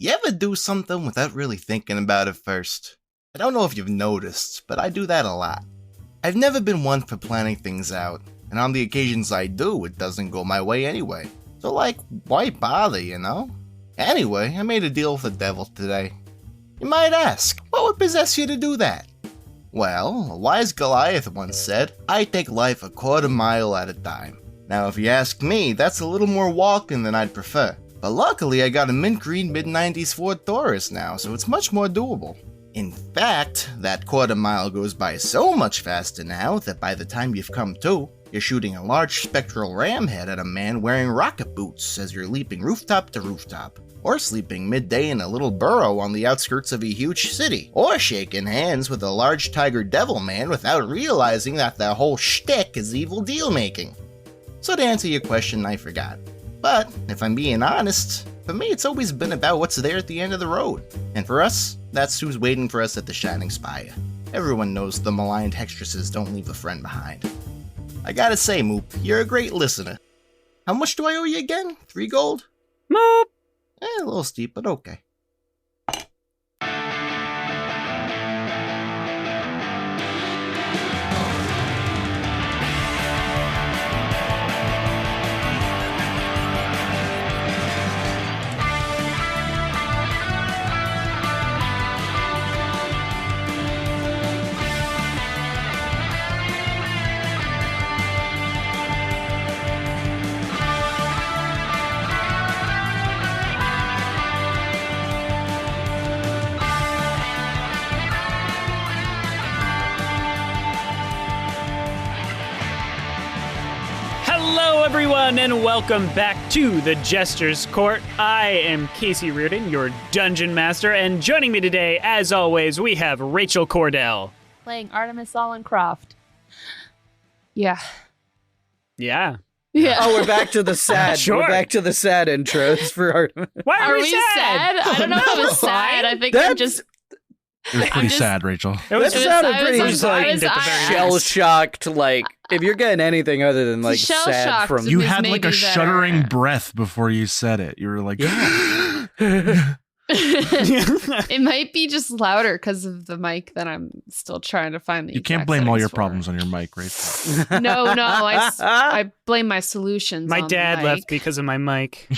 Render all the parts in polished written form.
You ever do something without really thinking about it first? I don't know if you've noticed, but I do that a lot. I've never been one for planning things out, and on the occasions I do, it doesn't go my way anyway. So why bother, you know? Anyway, I made a deal with the devil today. You might ask, what would possess you to do that? Well, a wise Goliath once said, I take life a quarter mile at a time. Now if you ask me, that's a little more walking than I'd prefer. But luckily I got a mint green mid-90s Ford Taurus now, so it's much more doable. In fact, that quarter mile goes by so much faster now that by the time you've come to, you're shooting a large spectral ram head at a man wearing rocket boots as you're leaping rooftop to rooftop. Or sleeping midday in a little burrow on the outskirts of a huge city. Or shaking hands with a large tiger devil man without realizing that the whole shtick is evil deal-making. So to answer your question, I forgot. But, if I'm being honest, for me it's always been about what's there at the end of the road. And for us, that's who's waiting for us at the Shining Spire. Everyone knows the maligned hextresses don't leave a friend behind. I gotta say, Moop, you're a great listener. How much do I owe you again? 3 gold? Moop! A little steep, but okay. Everyone, and welcome back to the Jester's Court. I am Casey Reardon, your dungeon master, and joining me today, as always, we have Rachel Kordell. Playing Artemis all in Kroft. Yeah. Yeah. Oh, we're back to the sad. Sure. We're back to the sad intros for Artemis. Why are we sad? I don't know if it was sad. I think I'm just... It was pretty sad, Rachel. That sounded pretty shell-shocked, if you're getting anything other than, sad from... You had, a shuddering breath before you said it. You were like... It might be just louder because of the mic that I'm still trying to find the You can't blame all your problems on your mic, Rachel. No, I blame my solutions My on dad the mic. left because of my mic.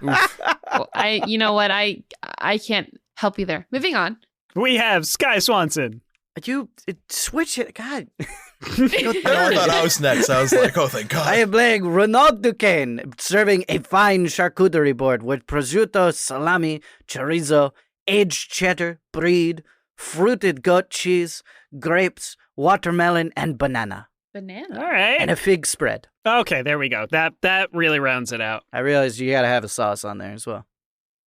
Well, you know what? I can't help you there. Moving on. We have Sky Swanson. Switch it, God. I thought I was next. I was like, oh, thank God. I am playing Renald DuCane, serving a fine charcuterie board with prosciutto, salami, chorizo, aged cheddar, brie, fruited goat cheese, grapes, watermelon, and banana. Banana. All right. And a fig spread. Okay, there we go. That really rounds it out. I realized you gotta have a sauce on there as well.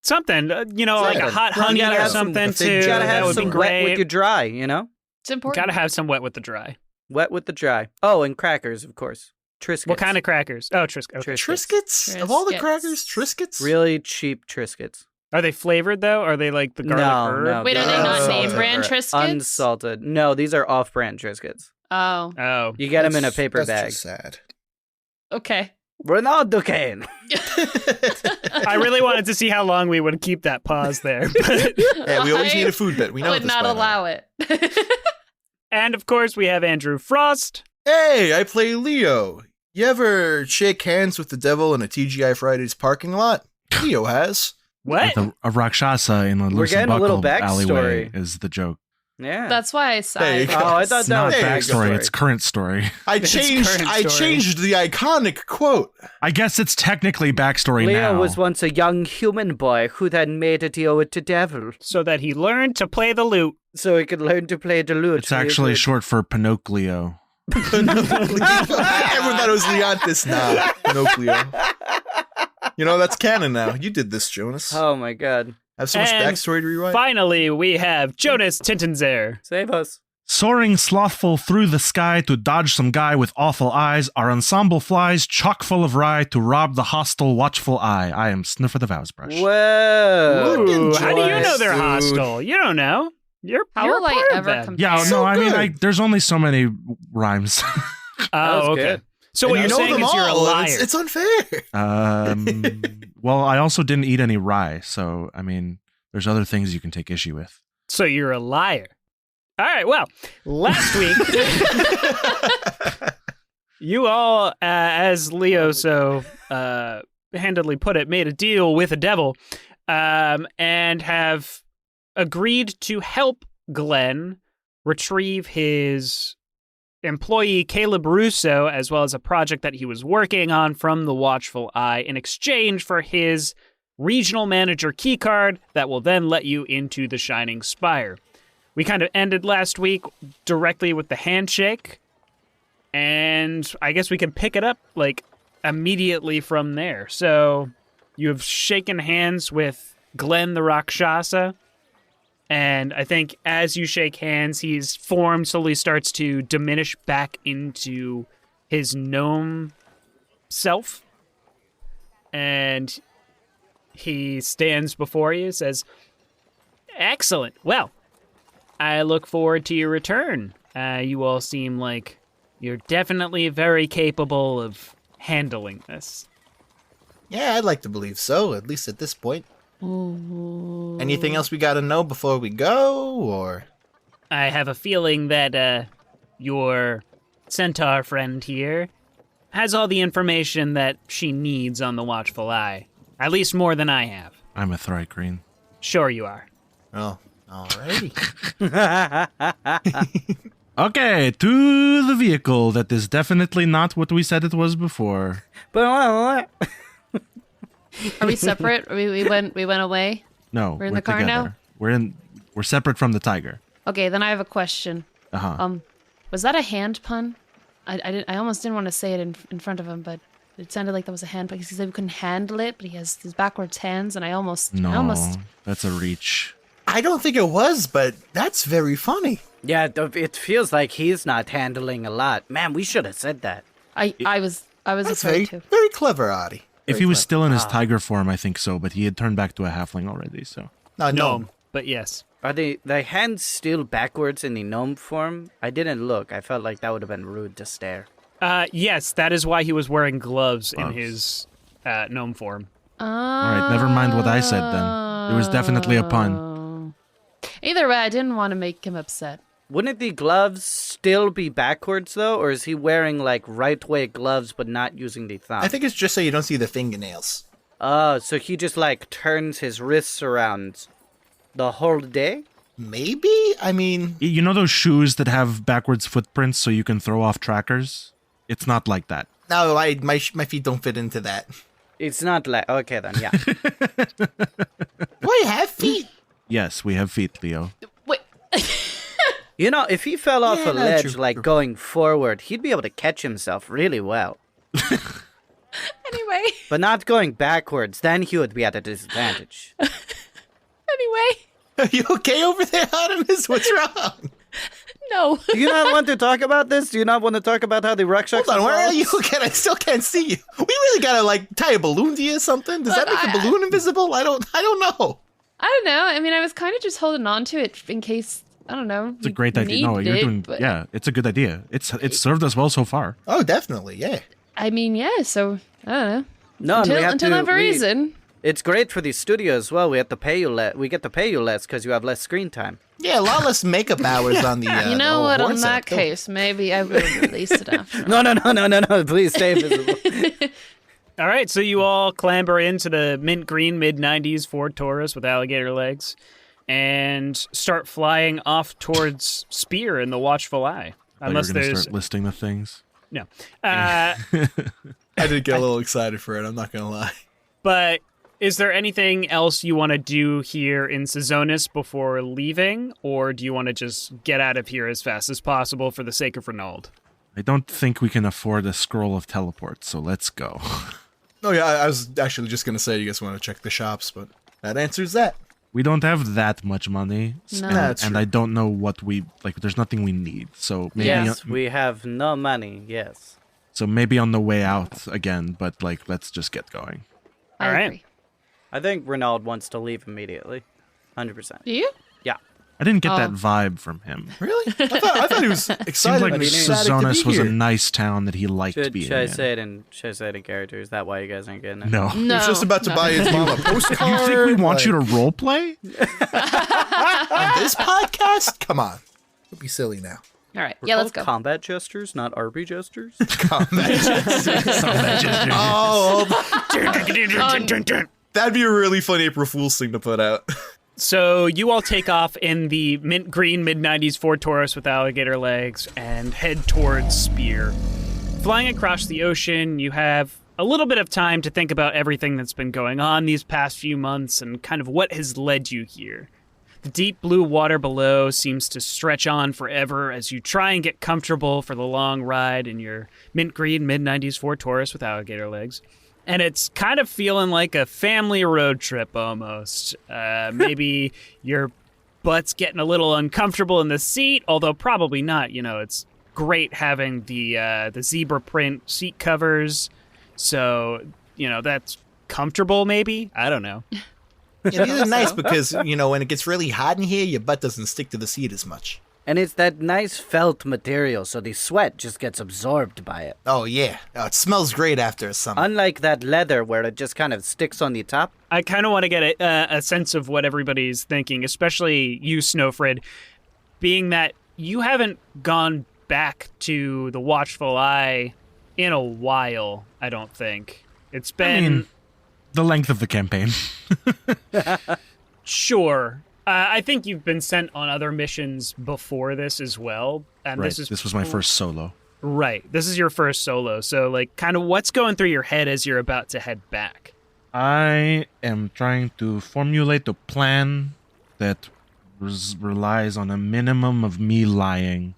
Something, like a hot honey or something too. You gotta that have would some be great. wet with your dry, you know? It's important. Gotta have some wet with the dry. Wet with the dry. Oh, and crackers, of course. Triscuits. What kind of crackers? Oh, Triscuits. Okay. Triscuits? Of all the crackers, Triscuits? Really cheap Triscuits. Are they flavored, though? Are they like the garlic herb? No. Wait, are they not name brand Triscuits? Unsalted. No, these are off-brand Triscuits. Oh. You get them in a paper bag. That's just sad. Okay. Renald DuCane. I really wanted to see how long we would keep that pause there. But... Yeah, we always need a food bit. We know would this not allow it. And, of course, we have Andrew Frost. Hey, I play Leo. You ever shake hands with the devil in a TGI Fridays parking lot? Leo has. What? With a Rakshasa in a We're Lucy getting a little Buckle alleyway backstory. is the joke. Yeah. That's why I There sighed. you go. Oh, I thought It's that not was backstory, it's current story. I It's changed current story. the iconic quote. I guess it's technically backstory Leo now. was once a young human boy who then made a deal with the devil So that he learned to play the lute. so he could learn to play the lute. It's actually short for Pinocchio. Everyone thought it was Leontis now. Pinocchio. You know, that's canon now. You did this, Jonas. Oh my God. I have so much And backstory to rewrite. Finally, we have Jonas Tintenseher. Save us. Soaring slothful through the sky to dodge some guy with awful eyes, our ensemble flies chock full of rye to rob the hostile Watchful Eye. I am Snøfrid of Åsbrush. Whoa. Ooh, how do you know they're dude. hostile? You don't know. You're How you're will a I part of ever them. compare? Yeah, So no, I mean, good. there's only so many rhymes. That was Oh, okay. good. So what And you're you know saying them is you're a all, and liar. It's unfair. Well, I also didn't eat any rye, so, I mean, there's other things you can take issue with. So you're a liar. All right, well, last week, you all, as Leo so handedly put it, made a deal with the devil and have agreed to help Glenn retrieve his employee Caleb Russo, as well as a project that he was working on from the Watchful Eye, in exchange for his regional manager keycard that will then let you into the Shining Spire. We kind of ended last week directly with the handshake, and I guess we can pick it up like immediately from there. So you have shaken hands with Glenn the Rakshasa, and I think as you shake hands, his form slowly starts to diminish back into his gnome self. And he stands before you, says, "Excellent. Well, I look forward to your return. You all seem like you're definitely very capable of handling this." Yeah, I'd like to believe so, at least at this point. Ooh. Anything else we gotta know before we go, or? I have a feeling that your centaur friend here has all the information that she needs on the Watchful Eye. At least more than I have. I'm a Thrycreen. Sure you are. Oh, alrighty. Okay, to the vehicle. That is definitely not what we said it was before. Are we separate? We went away? No, We're in the car together. now? We're separate from the tiger. Okay, then I have a question. Uh-huh. Was that a hand pun? I almost didn't want to say it in front of him, but it sounded like that was a hand pun. He said we couldn't handle it, but he has his backwards hands, and I almost... That's a reach. I don't think it was, but that's very funny. Yeah, it feels like he's not handling a lot. Man, we should have said that. I was That's afraid very, to. very clever, Adi. If he was still in his tiger form, I think so, but he had turned back to a halfling already, so. No. But yes. Are the hands still backwards in the gnome form? I didn't look. I felt like that would have been rude to stare. Yes, that is why he was wearing gloves in his gnome form. All right, never mind what I said then. It was definitely a pun. Either way, I didn't want to make him upset. Wouldn't the gloves still be backwards, though? Or is he wearing, like, right-way gloves but not using the thumb? I think it's just so you don't see the fingernails. Oh, so he just, like, turns his wrists around the whole day? Maybe? I mean... You know those shoes that have backwards footprints so you can throw off trackers? It's not like that. No, my feet don't fit into that. It's not like... Okay, then, yeah. Do I have feet? Yes, we have feet, Leo. Wait. You know, if he fell off a no, ledge, true. like, going forward, he'd be able to catch himself really well. Anyway. But not going backwards, then he would be at a disadvantage. Anyway. Are you okay over there, Artemis? What's wrong? No. Do you not want to talk about this? Do you not want to talk about how the Rakshasa... Hold on, where are you again? I still can't see you. We really gotta, like, tie a balloon to you or something? Does that make the balloon invisible? I don't know. I don't know. I mean, I was kind of just holding on to it in case, I don't know. It's a great idea. No, you're doing... Yeah, it's a good idea. It's served us well so far. Oh, definitely, yeah. I mean, yeah, so, I don't know. No, Until I have a reason. It's great for the studio as well. We get to pay you less because you have less screen time. Yeah, a lot less makeup hours on the You know the what, horn in setup, that though. case, maybe I will release it after. No. Please stay visible. All right, so you all clamber into the mint green mid-90s Ford Taurus with alligator legs and start flying off towards Spear in the Watchful Eye. Unless there's start listing the things. No. I did get a little excited for it, I'm not gonna lie. But is there anything else you want to do here in Sezonis before leaving, or do you want to just get out of here as fast as possible for the sake of Renald? I don't think we can afford a scroll of teleport, so let's go. Oh yeah, I was actually just gonna say you guys want to check the shops, but that answers that. We don't have that much money, No. That's and true. I don't know what we like. There's nothing we need, so maybe Yes, we have no money, yes. so maybe on the way out again. But like, let's just get going. All right. Agree. I think Renald wants to leave immediately. 100%. Do you? Yeah. I didn't get that vibe from him. Really? I thought he was excited. Seemed like and ecstatic to Zonas be was a here. nice town that he liked being Should I in. say it in character? Is that why you guys aren't getting it? No. No, He was just about to buy his mom a postcard. You think we want you to role play? on this podcast? Come on. Don't be silly now. All right, We're yeah, let's called go. combat jesters, not RP jesters. Oh, that'd be a really fun April Fool's thing to put out. So you all take off in the mint green mid-90s Ford Taurus with alligator legs and head towards Spear. Flying across the ocean, you have a little bit of time to think about everything that's been going on these past few months and kind of what has led you here. The deep blue water below seems to stretch on forever as you try and get comfortable for the long ride in your mint green mid-90s Ford Taurus with alligator legs. And it's kind of feeling like a family road trip almost. Maybe your butt's getting a little uncomfortable in the seat, although probably not. You know, it's great having the zebra print seat covers. So, you know, that's comfortable maybe? I don't know. Yeah, these are nice because, you know, when it gets really hot in here, your butt doesn't stick to the seat as much. And it's that nice felt material, so the sweat just gets absorbed by it. Oh, yeah. Oh, it smells great after a summer. Unlike that leather where it just kind of sticks on the top. I kind of want to get a sense of what everybody's thinking, especially you, Snøfrid, being that you haven't gone back to the Watchful Eye in a while, I don't think. It's been... The length of the campaign. Sure. I think you've been sent on other missions before this as well. And Right. this was my first solo. Right. This is your first solo. So, like, kind of what's going through your head as you're about to head back? I am trying to formulate a plan that relies on a minimum of me lying.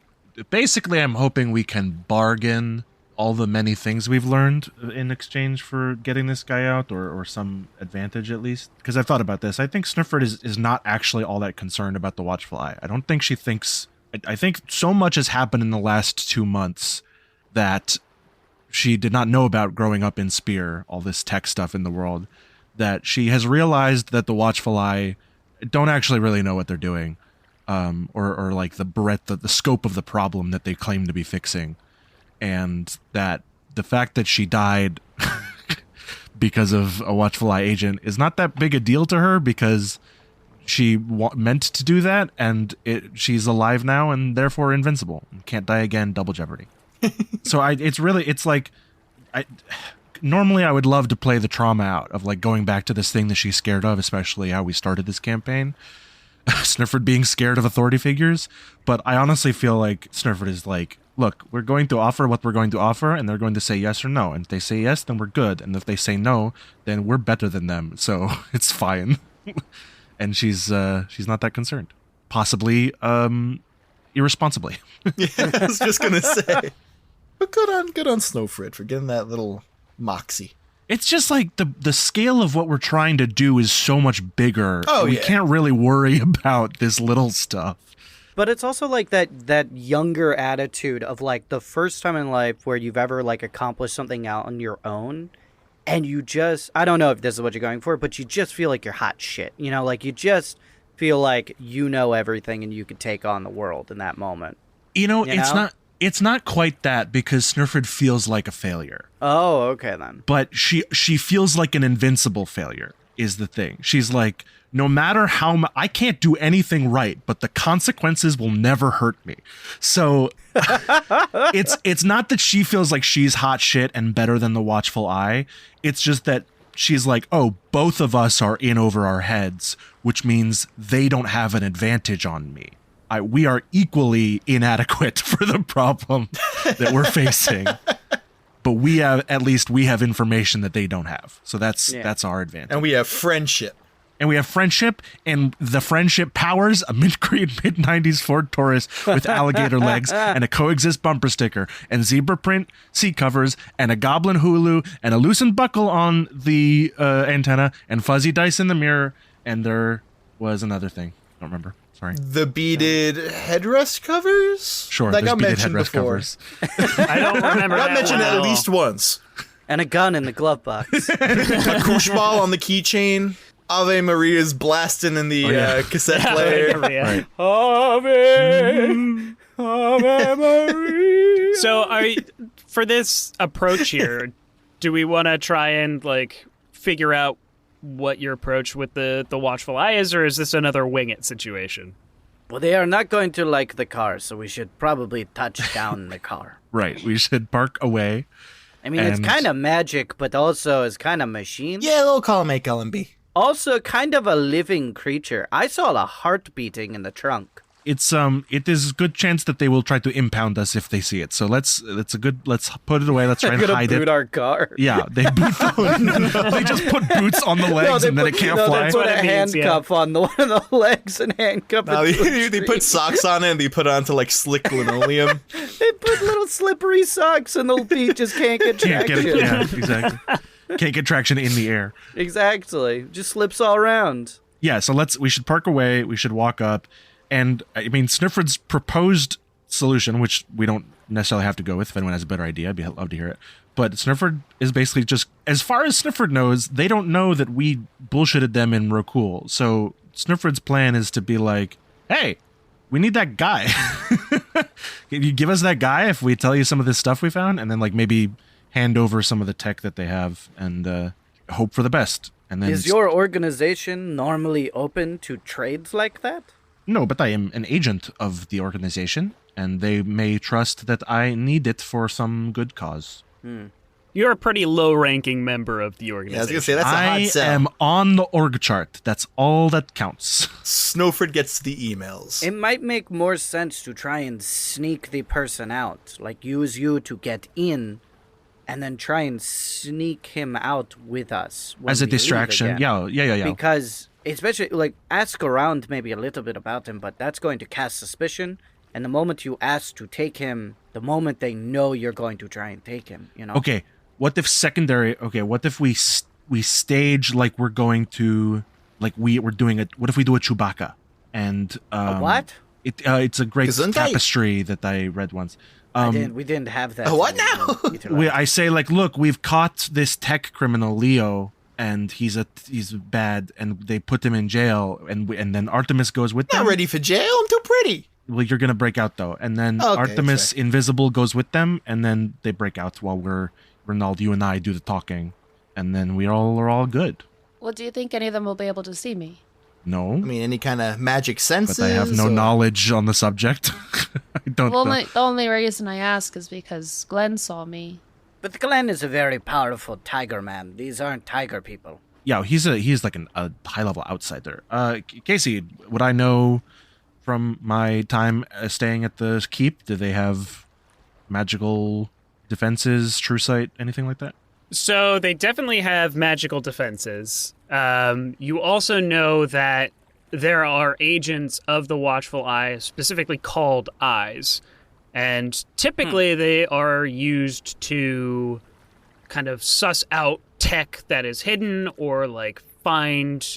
Basically, I'm hoping we can bargain all the many things we've learned in exchange for getting this guy out, or some advantage at least. Because I've thought about this. I think Snøfrid is not actually all that concerned about the Watchful Eye. I don't think she thinks... I think so much has happened in the last 2 months that she did not know about growing up in Spear, all this tech stuff in the world, that she has realized that the Watchful Eye don't actually really know what they're doing, or like the breadth, the scope of the problem that they claim to be fixing. And that the fact that she died because of a Watchful Eye agent is not that big a deal to her because she meant to do that, and she's alive now and therefore invincible. Can't die again, double jeopardy. So normally I would love to play the trauma out of like going back to this thing that she's scared of, especially how we started this campaign. Snøfrid being scared of authority figures, but I honestly feel like Snøfrid is like, look, we're going to offer what we're going to offer, and they're going to say yes or no. And if they say yes, then we're good. And if they say no, then we're better than them. So it's fine. And she's not that concerned. Possibly irresponsibly. Yeah, I was just going to say. But good on Snøfrid for getting that little moxie. It's just like the scale of what we're trying to do is so much bigger. Oh, we yeah. can't really worry about this little stuff. But it's also like that younger attitude of like the first time in life where you've ever like accomplished something out on your own, and you just, I don't know if this is what you're going for, but you just feel like you're hot shit. You know, like you just feel like you know everything and you could take on the world in that moment. It's not quite that, because Snøfrid feels like a failure. Oh, okay then. But she feels like an invincible failure is the thing. She's like, no matter how I can't do anything right, but the consequences will never hurt me. So it's not that she feels like she's hot shit and better than the Watchful Eye. It's just that she's like, oh, both of us are in over our heads, which means they don't have an advantage on me. We are equally inadequate for the problem that we're facing. But we have information that they don't have. So that's our advantage. And we have friendship. And the friendship powers a mint-green mid-90s Ford Taurus with alligator legs and a coexist bumper sticker and zebra print seat covers and a goblin hulu and a loosened buckle on the antenna and fuzzy dice in the mirror. And there was another thing. I don't remember. Sorry. The beaded headrest covers? Sure, that there's got beaded mentioned headrest before. covers. I don't remember Got that mentioned one at all. least once. And a gun in the glove box. A koosh ball on the keychain. Ave Maria's blasting in the cassette player. Right. Ave, Ave Maria. So, for this approach here, do we want to try and like figure out what your approach with the Watchful Eye is, or is this another wing it situation? Well, they are not going to like the car, so we should probably touch down the car. Right. We should park away. I mean, it's kind of magic, but also it's kind of machine. Yeah, a little column A, column B. Also, kind of a living creature. I saw a heart beating in the trunk. It is a good chance that they will try to impound us if they see it. So let's put it away. Let's try and hide boot it. our car. Yeah, they boot. They just put boots on the legs and then it can't fly. They put a handcuff on one of the legs and handcuff No, it to a they tree. put socks on it and they put it onto like slick linoleum. They put little slippery socks and the feet just can't get Can't traction. get it. Yeah, exactly. Can't get traction in the air. Exactly. Just slips all around. Yeah, so we should park away. We should walk up. And I mean, Snøfrid's proposed solution, which we don't necessarily have to go with. If anyone has a better idea, I'd love to hear it. But Snøfrid is basically just, as far as Snøfrid knows, they don't know that we bullshitted them in Rokul. So Snøfrid's plan is to be like, hey, we need that guy. Can you give us that guy if we tell you some of this stuff we found? And then like maybe hand over some of the tech that they have and hope for the best. And then Is your organization normally open to trades like that? No, but I am an agent of the organization, and they may trust that I need it for some good cause. You're a pretty low-ranking member of the Yeah, I was organization. gonna say that's a hot I sell. am on the org chart. That's all that counts. Snøfrid gets the emails. It might make more sense to try and sneak the person out. Like, use you to get in, and then try and sneak him out with us. when As a we leave distraction. again. Yeah. Because, especially, like, ask around maybe a little bit about him, but that's going to cast suspicion. And the moment you ask to take him, the moment they know you're going to try and take him, you know? Okay, what if we stage like we're going to, like we're doing it, what if we do a Chewbacca? And, A what? It's a great Gesundheit. tapestry that I read once. We didn't have that. What in- now? in Peter I say like, look, we've caught this tech criminal Leo, and he's bad, and they put him in jail, and then Artemis goes with them. Not ready for jail. I'm too pretty. Well, you're gonna break out though, and then Okay, Artemis that's Invisible goes with them, and then they break out while Renald, you and I do the talking, and then we're all good. Well, do you think any of them will be able to see me? No, I mean, any kind of magic senses? but I have no or- knowledge on the subject. I don't Well, know. the only reason I ask is because Glenn saw me. But Glenn is a very powerful tiger man. These aren't tiger people. Yeah, he's like a high level outsider. Casey, would I know from my time staying at the keep? Do they have magical defenses, true sight, anything like that? So they definitely have magical defenses. You also know that there are agents of the Watchful Eye, specifically called Eyes. And typically they are used to kind of suss out tech that is hidden or like find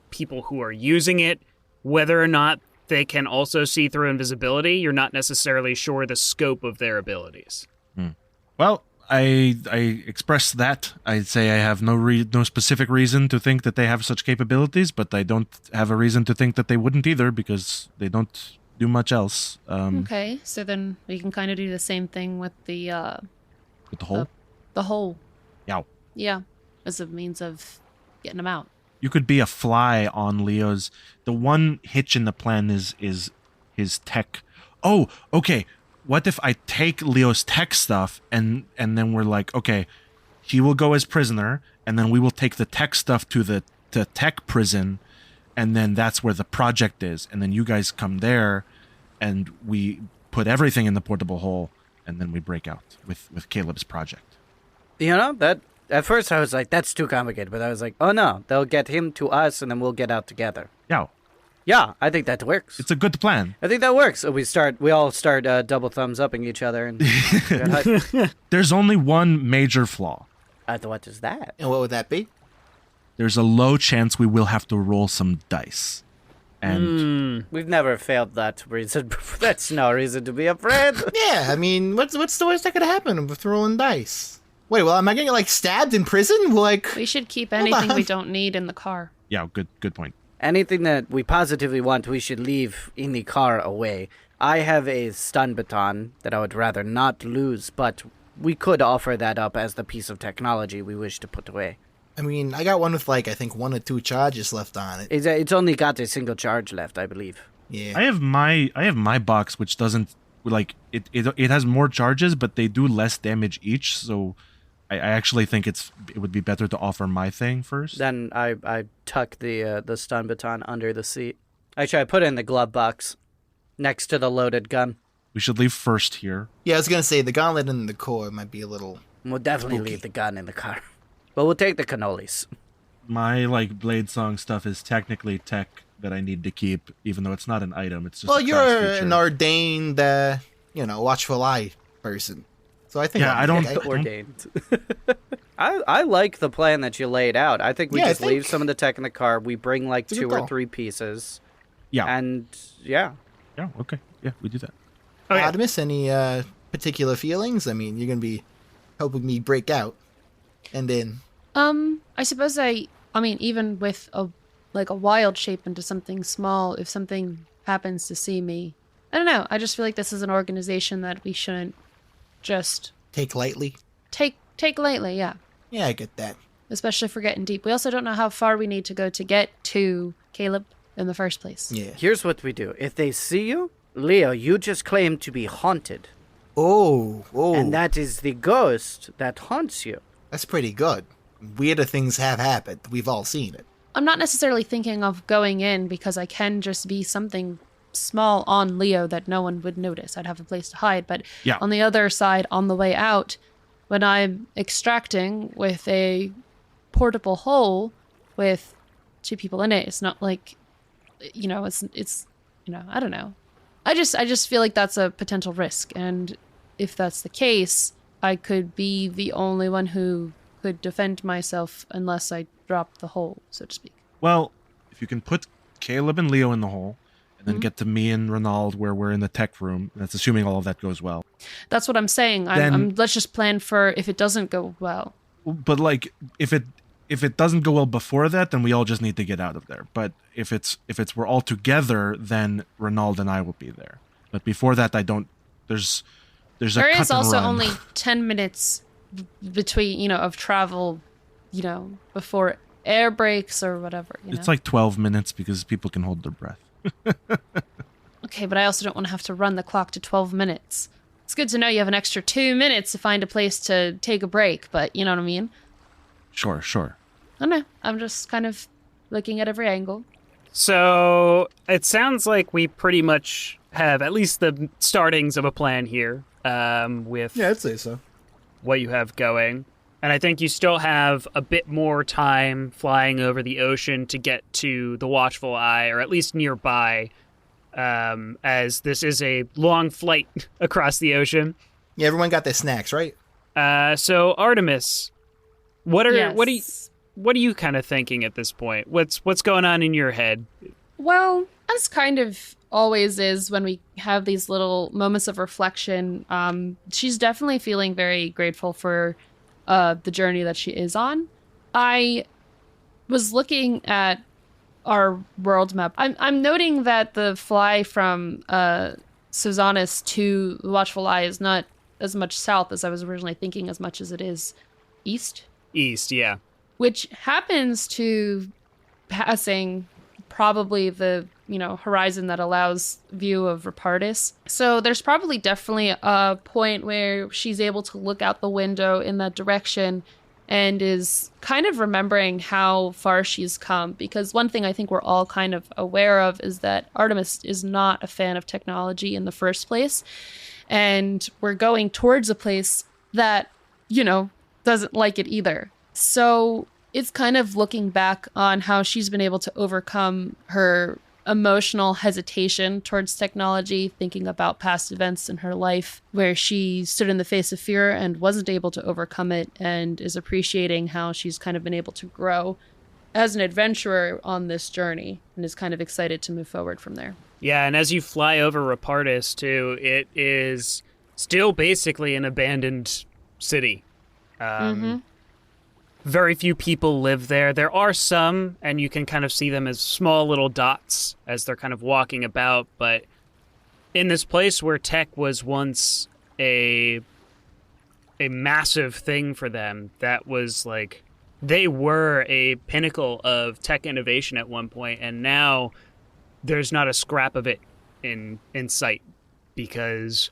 people who are using it. Whether or not they can also see through invisibility, you're not necessarily sure the scope of their abilities. Well, I express that. I'd say I have no specific reason to think that they have such capabilities, but I don't have a reason to think that they wouldn't either because they don't do much else. Okay, so then we can kind of do the same thing with the With the hole. the hole. Yeah. Yeah, as a means of getting them out. You could be a fly on Leo's. The one hitch in the plan is his tech. Oh, okay. What if I take Leo's tech stuff and then we're like, okay, he will go as prisoner, and then we will take the tech stuff to the tech prison, and then that's where the project is, and then you guys come there, and we put everything in the portable hole, and then we break out with Caleb's project. You know, that at first I was like, that's too complicated. But I was like, oh no, they'll get him to us and then we'll get out together. Yeah, Yeah, I think that works. it's a good plan. I think that works. So we all start double thumbs upping each other. And get hyped. There's only one major flaw. What is that? And what would that be? There's a low chance we will have to roll some dice. And We've never failed that reason. That's no reason to be afraid. Yeah, I mean, what's the worst that could happen with throwing dice? Wait, well, am I getting like stabbed in prison? Like, We should keep Hold anything on. we don't need in the car. Yeah, good point. Anything that we positively want, we should leave in the car away. I have a stun baton that I would rather not lose, but we could offer that up as the piece of technology we wish to put away. I mean, I got one with I think 1 or 2 charges left on it. It's only got a single charge left, I believe. Yeah. I have my box, which doesn't it has more charges, but they do less damage each. So I actually think it would be better to offer my thing first. Then I tuck the stun baton under the seat. Actually, I put it in the glove box next to the loaded gun. We should leave first here. Yeah, I was going to say, the gauntlet and the core might be a little... We'll definitely spooky. leave the gun in the car. But we'll take the cannolis. My Blade Song stuff is technically tech that I need to keep, even though it's not an item. It's just Well, a you're class feature. an ordained, Watchful Eye person. So I think... Yeah, I don't... Ordained. I like the plan that you laid out. I think we just leave some of the tech in the car. We bring like It's a good 2 or call. 3 pieces. Yeah. And yeah. Yeah, okay. Yeah, we do that. Okay. Artemis, any particular feelings? I mean, you're going to be helping me break out. And then... I suppose I mean, even with a wild shape into something small, if something happens to see me, I don't know. I just feel like this is an organization that we shouldn't just Take lightly? take lightly, yeah. Yeah, I get that. Especially if we're getting deep. We also don't know how far we need to go to get to Caleb in the first place. Yeah. Here's what we do. If they see you, Leo, you just claim to be haunted. Oh. And that is the ghost that haunts you. That's pretty good. Weirder things have happened. We've all seen it. I'm not necessarily thinking of going in because I can just be something small on Leo that no one would notice. I'd have a place to hide. But Yeah. on the other side, on the way out, when I'm extracting with a portable hole with 2 people in it, it's not like, it's I don't know. I just feel like that's a potential risk. And if that's the case, I could be the only one who could defend myself unless I drop the hole, so to speak. Well, if you can put Caleb and Leo in the hole, and then get to me and Renald where we're in the tech room, that's assuming all of that goes well. That's what I'm saying. Let's just plan for if it doesn't go well. But if it doesn't go well before that, then we all just need to get out of there. But if we're all together, then Renald and I will be there. But before that, I don't. There's a There cut is and also run. only 10 minutes between, of travel, before air breaks or whatever. It's like 12 minutes because people can hold their breath. Okay, but I also don't want to have to run the clock to 12 minutes. It's good to know you have an extra 2 minutes to find a place to take a break, but you know what I mean? Sure. I don't know. I'm just kind of looking at every angle. So it sounds like we pretty much have at least the startings of a plan here with Yeah, I'd say so. what you have going. And I think you still have a bit more time flying over the ocean to get to the Watchful Eye, or at least nearby, as this is a long flight across the ocean. Yeah, everyone got their snacks, right? So Artemis, what are Yes. what are you kind of thinking at this point? What's going on in your head? Well, as kind of always is when we have these little moments of reflection, she's definitely feeling very grateful for the journey that she is on. I was looking at our world map. I'm noting that the fly from Susanus to the Watchful Eye is not as much south as I was originally thinking, as much as it is east. East, yeah. Which happens to passing probably the horizon that allows view of Reardon. So there's probably definitely a point where she's able to look out the window in that direction and is kind of remembering how far she's come. Because one thing I think we're all kind of aware of is that Artemis is not a fan of technology in the first place. And we're going towards a place that, doesn't like it either. So it's kind of looking back on how she's been able to overcome her emotional hesitation towards technology, thinking about past events in her life where she stood in the face of fear and wasn't able to overcome it, and is appreciating how she's kind of been able to grow as an adventurer on this journey, and is kind of excited to move forward from there. Yeah, and as you fly over Reardon too, it is still basically an abandoned city. very few people live there. There are some, and you can kind of see them as small little dots as they're kind of walking about. But in this place where tech was once a massive thing for them, that was like, they were a pinnacle of tech innovation at one point, and now there's not a scrap of it in sight, because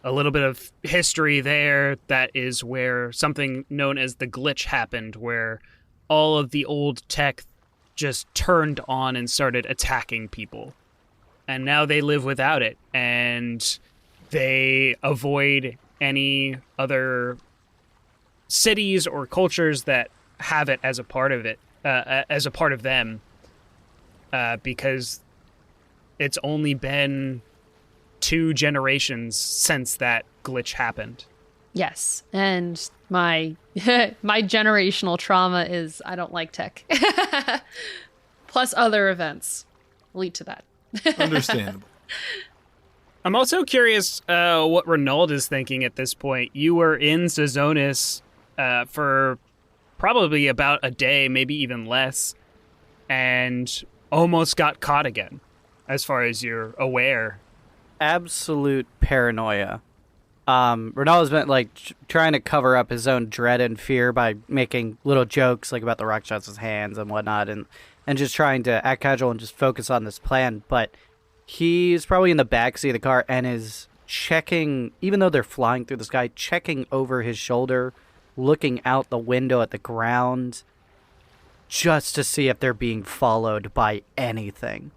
a little bit of history there, that is where something known as the glitch happened, where all of the old tech just turned on and started attacking people. And now they live without it, and they avoid any other cities or cultures that have it as a part of it, as a part of them, because it's only been 2 generations since that glitch happened. Yes, and my my generational trauma is I don't like tech. Plus other events lead to that. Understandable. I'm also curious what Renald is thinking at this point. You were in Cezonis for probably about a day, maybe even less, and almost got caught again, as far as you're aware. Absolute paranoia. Renald has been like trying to cover up his own dread and fear by making little jokes like about the Rakshas's hands and whatnot, and just trying to act casual and just focus on this plan. But he's probably in the backseat of the car and is checking, even though they're flying through the sky, checking over his shoulder, looking out the window at the ground, just to see if they're being followed by anything.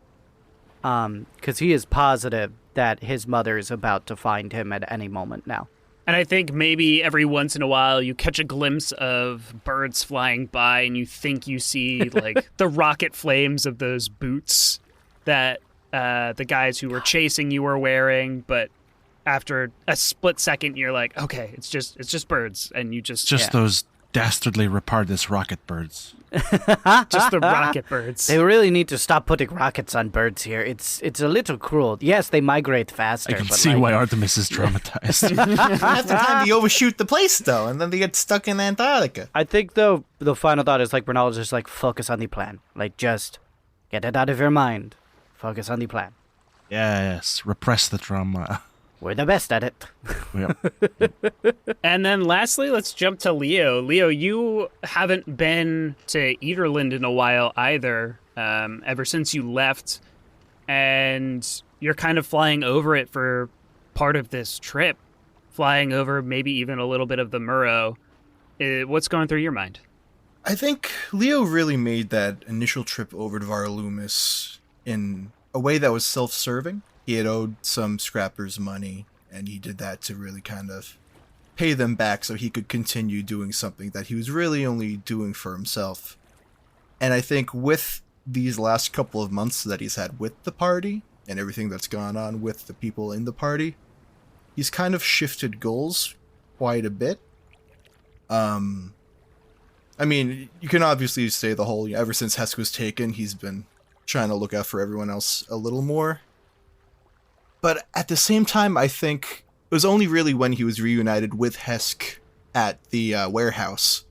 Because he is positive that his mother is about to find him at any moment now. And I think maybe every once in a while you catch a glimpse of birds flying by and you think you see like the rocket flames of those boots that the guys who were chasing you were wearing, but after a split second you're like, okay, it's just birds, and you just those dastardly Repardis rocket birds. just the rocket birds. They really need to stop putting rockets on birds here. It's a little cruel. Yes, they migrate faster. I can see why Artemis is traumatized. Half the time they overshoot the place, though, and then they get stuck in Antarctica. I think, though, the final thought is, like, Renald just, like, focus on the plan. Like, just get it out of your mind. Focus on the plan. Yes, repress the trauma. We're the best at it. Yep. And then lastly, let's jump to Leo. Leo, you haven't been to Ederland in a while either, ever since you left, and you're kind of flying over it for part of this trip, flying over maybe even a little bit of the Murrow. What's going through your mind? I think Leo really made that initial trip over to Varalumis in a way that was self-serving. He had owed some scrappers money, and he did that to really kind of pay them back so he could continue doing something that he was really only doing for himself. And I think with these last couple of months that he's had with the party, and everything that's gone on with the people in the party, he's kind of shifted goals quite a bit. I mean, you can obviously say the whole, ever since Hesk was taken, he's been trying to look out for everyone else a little more. But at the same time, I think it was only really when he was reunited with Hesk at the warehouse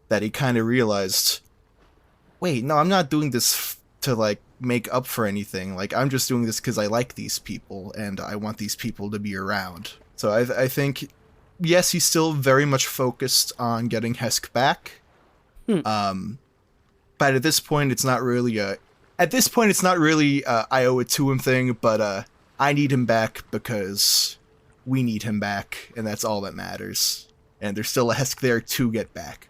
that he kind of realized, wait, no, I'm not doing this to, like, make up for anything. Like, I'm just doing this because I like these people, and I want these people to be around. So I think, yes, he's still very much focused on getting Hesk back. But at this point, it's not really I owe it to him thing, but I need him back because we need him back, and that's all that matters. And there's still a Hesk there to get back.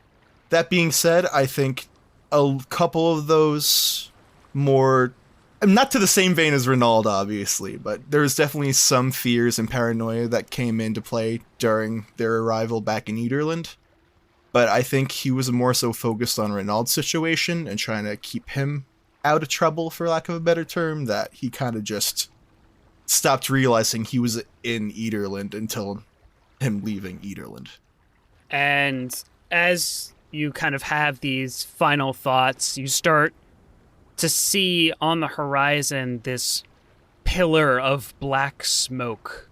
That being said, I think a couple of those more, not to the same vein as Renald, obviously, but there was definitely some fears and paranoia that came into play during their arrival back in Ederland. But I think he was more so focused on Renald's situation and trying to keep him out of trouble, for lack of a better term, that he kind of just stopped realizing he was in Ederland until him leaving Ederland. And as you kind of have these final thoughts, you start to see on the horizon this pillar of black smoke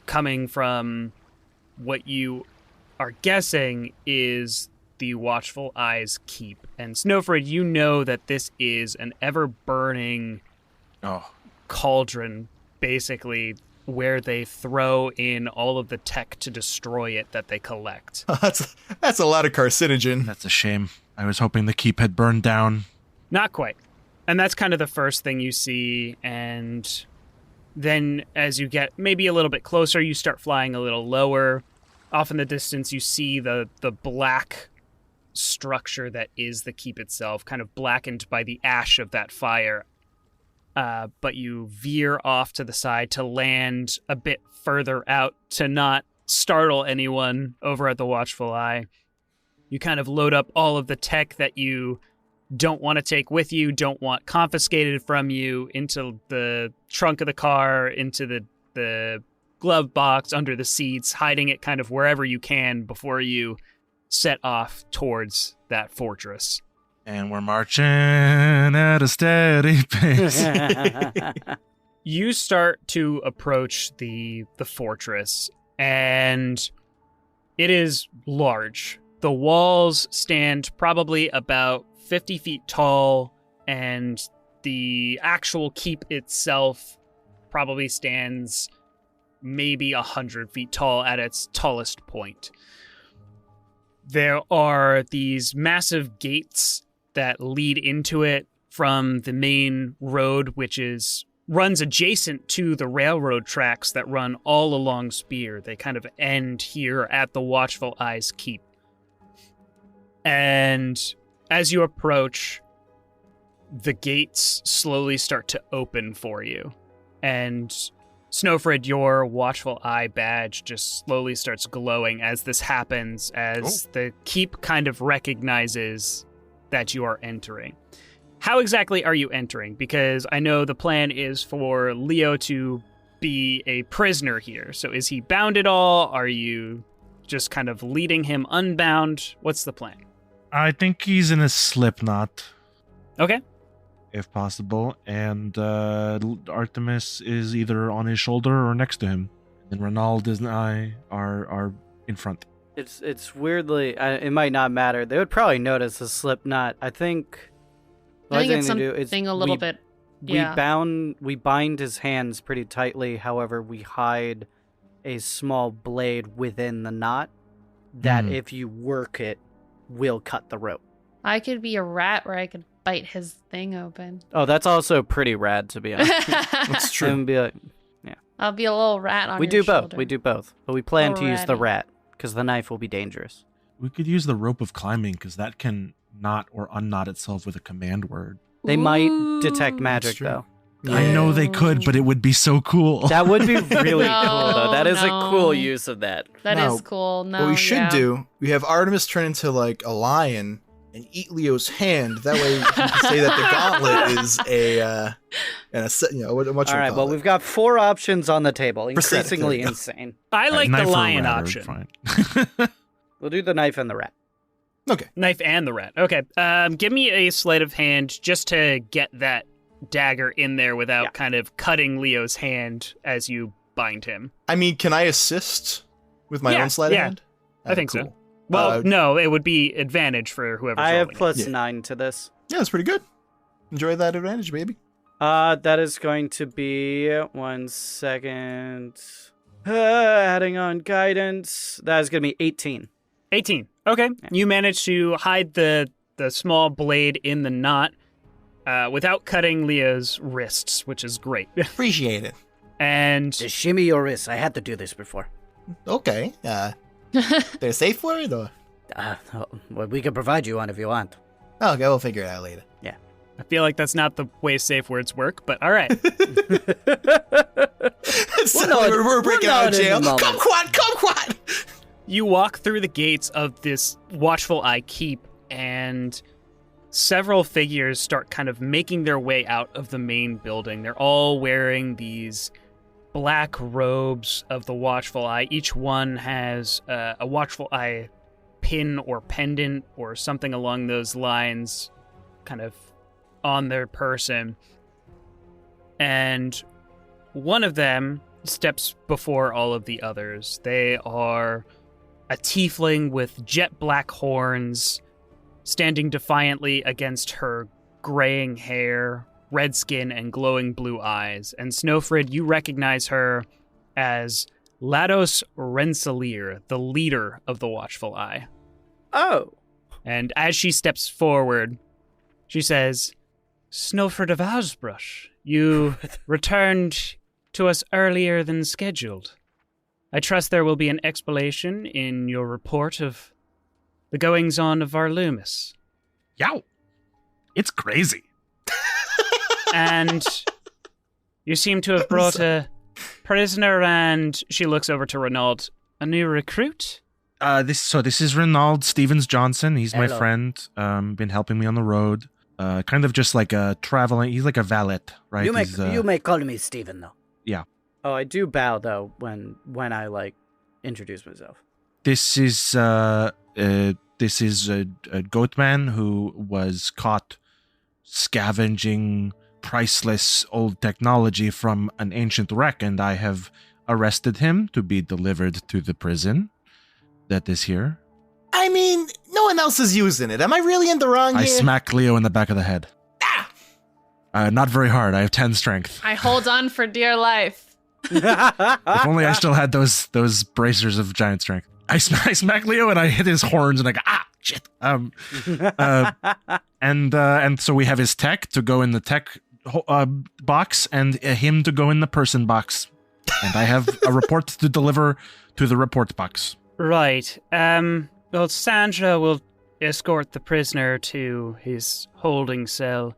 coming from what you are guessing is the Watchful Eye's keep. And Snøfrid, you know that this is an ever-burning cauldron, basically, where they throw in all of the tech to destroy it that they collect. That's a lot of carcinogen. That's a shame. I was hoping the keep had burned down. Not quite. And that's kind of the first thing you see, and then as you get maybe a little bit closer, you start flying a little lower. Off in the distance, you see the black structure that is the keep itself, kind of blackened by the ash of that fire. But you veer off to the side to land a bit further out to not startle anyone over at the Watchful Eye. You kind of load up all of the tech that you don't want to take with you, don't want confiscated from you, into the trunk of the car, into the glove box, under the seats, hiding it kind of wherever you can before you set off towards that fortress. And we're marching at a steady pace. You start to approach the fortress, and it is large. The walls stand probably about 50 feet tall, and the actual keep itself probably stands maybe 100 feet tall at its tallest point. There are these massive gates that lead into it from the main road, which runs adjacent to the railroad tracks that run all along Spear. They kind of end here at the Watchful Eye's keep. And as you approach, the gates slowly start to open for you. And Snøfrid, your Watchful Eye badge just slowly starts glowing as this happens, as the keep kind of recognizes that you are entering. How exactly are you entering? Because I know the plan is for Leo to be a prisoner here. So is he bound at all? Are you just kind of leading him unbound? What's the plan? I think he's in a slip knot. Okay. If possible, and Artemis is either on his shoulder or next to him, and Renald and I are in front. It's weirdly, it might not matter. They would probably notice the slip knot. I think it's something a little bit. Yeah. We bind his hands pretty tightly. However, we hide a small blade within the knot that if you work it, will cut the rope. I could be a rat where I could bite his thing open. Oh, that's also pretty rad, to be honest. That's true. And be like, I'll be a little rat on we your do shoulder. both. We do both. But we plan to use the Alrighty. rat, because the knife will be dangerous. We could use the rope of climbing, because that can knot or unknot itself with a command word. They might detect Ooh. magic, true. though. I know they could, but it would be so cool. That would be really No, cool, though. That is a no. cool use of that. That No. is cool. No, What we should yeah. do, we have Artemis turn into like a lion and eat Leo's hand. That way you can say that the gauntlet is All right, well, we've got 4 options on the table. Prosthetic, Increasingly there we go. insane. I like Knife the or lion rat are option. fine. We'll do the knife and the rat. Okay. Knife and the rat. Okay. Give me a sleight of hand just to get that dagger in there without kind of cutting Leo's hand as you bind him. I mean, can I assist with my Yeah, own sleight of yeah. hand? I think so. Cool. Well, no, it would be advantage for whoever's I have rolling it. plus 9 to this. Yeah, that's pretty good. Enjoy that advantage, baby. That is going to be 1 second. Adding on guidance. That is going to be 18. 18. Okay. You managed to hide the small blade in the knot without cutting Leo's wrists, which is great. Appreciate it. And Just shimmy your wrists. I had to do this before. Okay. They're safe word or? Well, we can provide you one if you want. Okay, we'll figure it out later. I feel like that's not the way safe words work, but all right. We're breaking out of jail. Kumquat! Kumquat! You walk through the gates of this Watchful Eye keep, and several figures start kind of making their way out of the main building. They're all wearing these black robes of the Watchful Eye. Each one has a Watchful Eye pin or pendant or something along those lines kind of on their person. And one of them steps before all of the others. They are a tiefling with jet black horns, standing defiantly against her graying hair, red skin, and glowing blue eyes. And Snøfrid, you recognize her as Lados Rensselaer, the leader of the Watchful Eye. Oh. And as she steps forward, she says, Snøfrid of Åsbrush, you returned to us earlier than scheduled. I trust there will be an explanation in your report of the goings-on of our Loomis. Yow! It's crazy. And you seem to have brought a prisoner, and she looks over to Renald. A new recruit? This is Renald Stevens-Johnson. He's my Hello. friend. Been helping me on the road. Kind of just like a traveling. He's like a valet, right? You may call me Steven, though. Yeah. Oh, I do bow though when I introduce myself. This is a goatman who was caught scavenging priceless old technology from an ancient wreck, and I have arrested him to be delivered to the prison that is here. I mean, no one else is using it. Am I really in the wrong I here? smack Leo in the back of the head. Not very hard. I have 10 strength. I hold on for dear life. If only I still had those bracers of giant strength. I smack Leo and I hit his horns and I go, shit. And so we have his tech to go in the tech box and him to go in the person box. And I have a report to deliver to the report box. Right. Well, Sandra will escort the prisoner to his holding cell.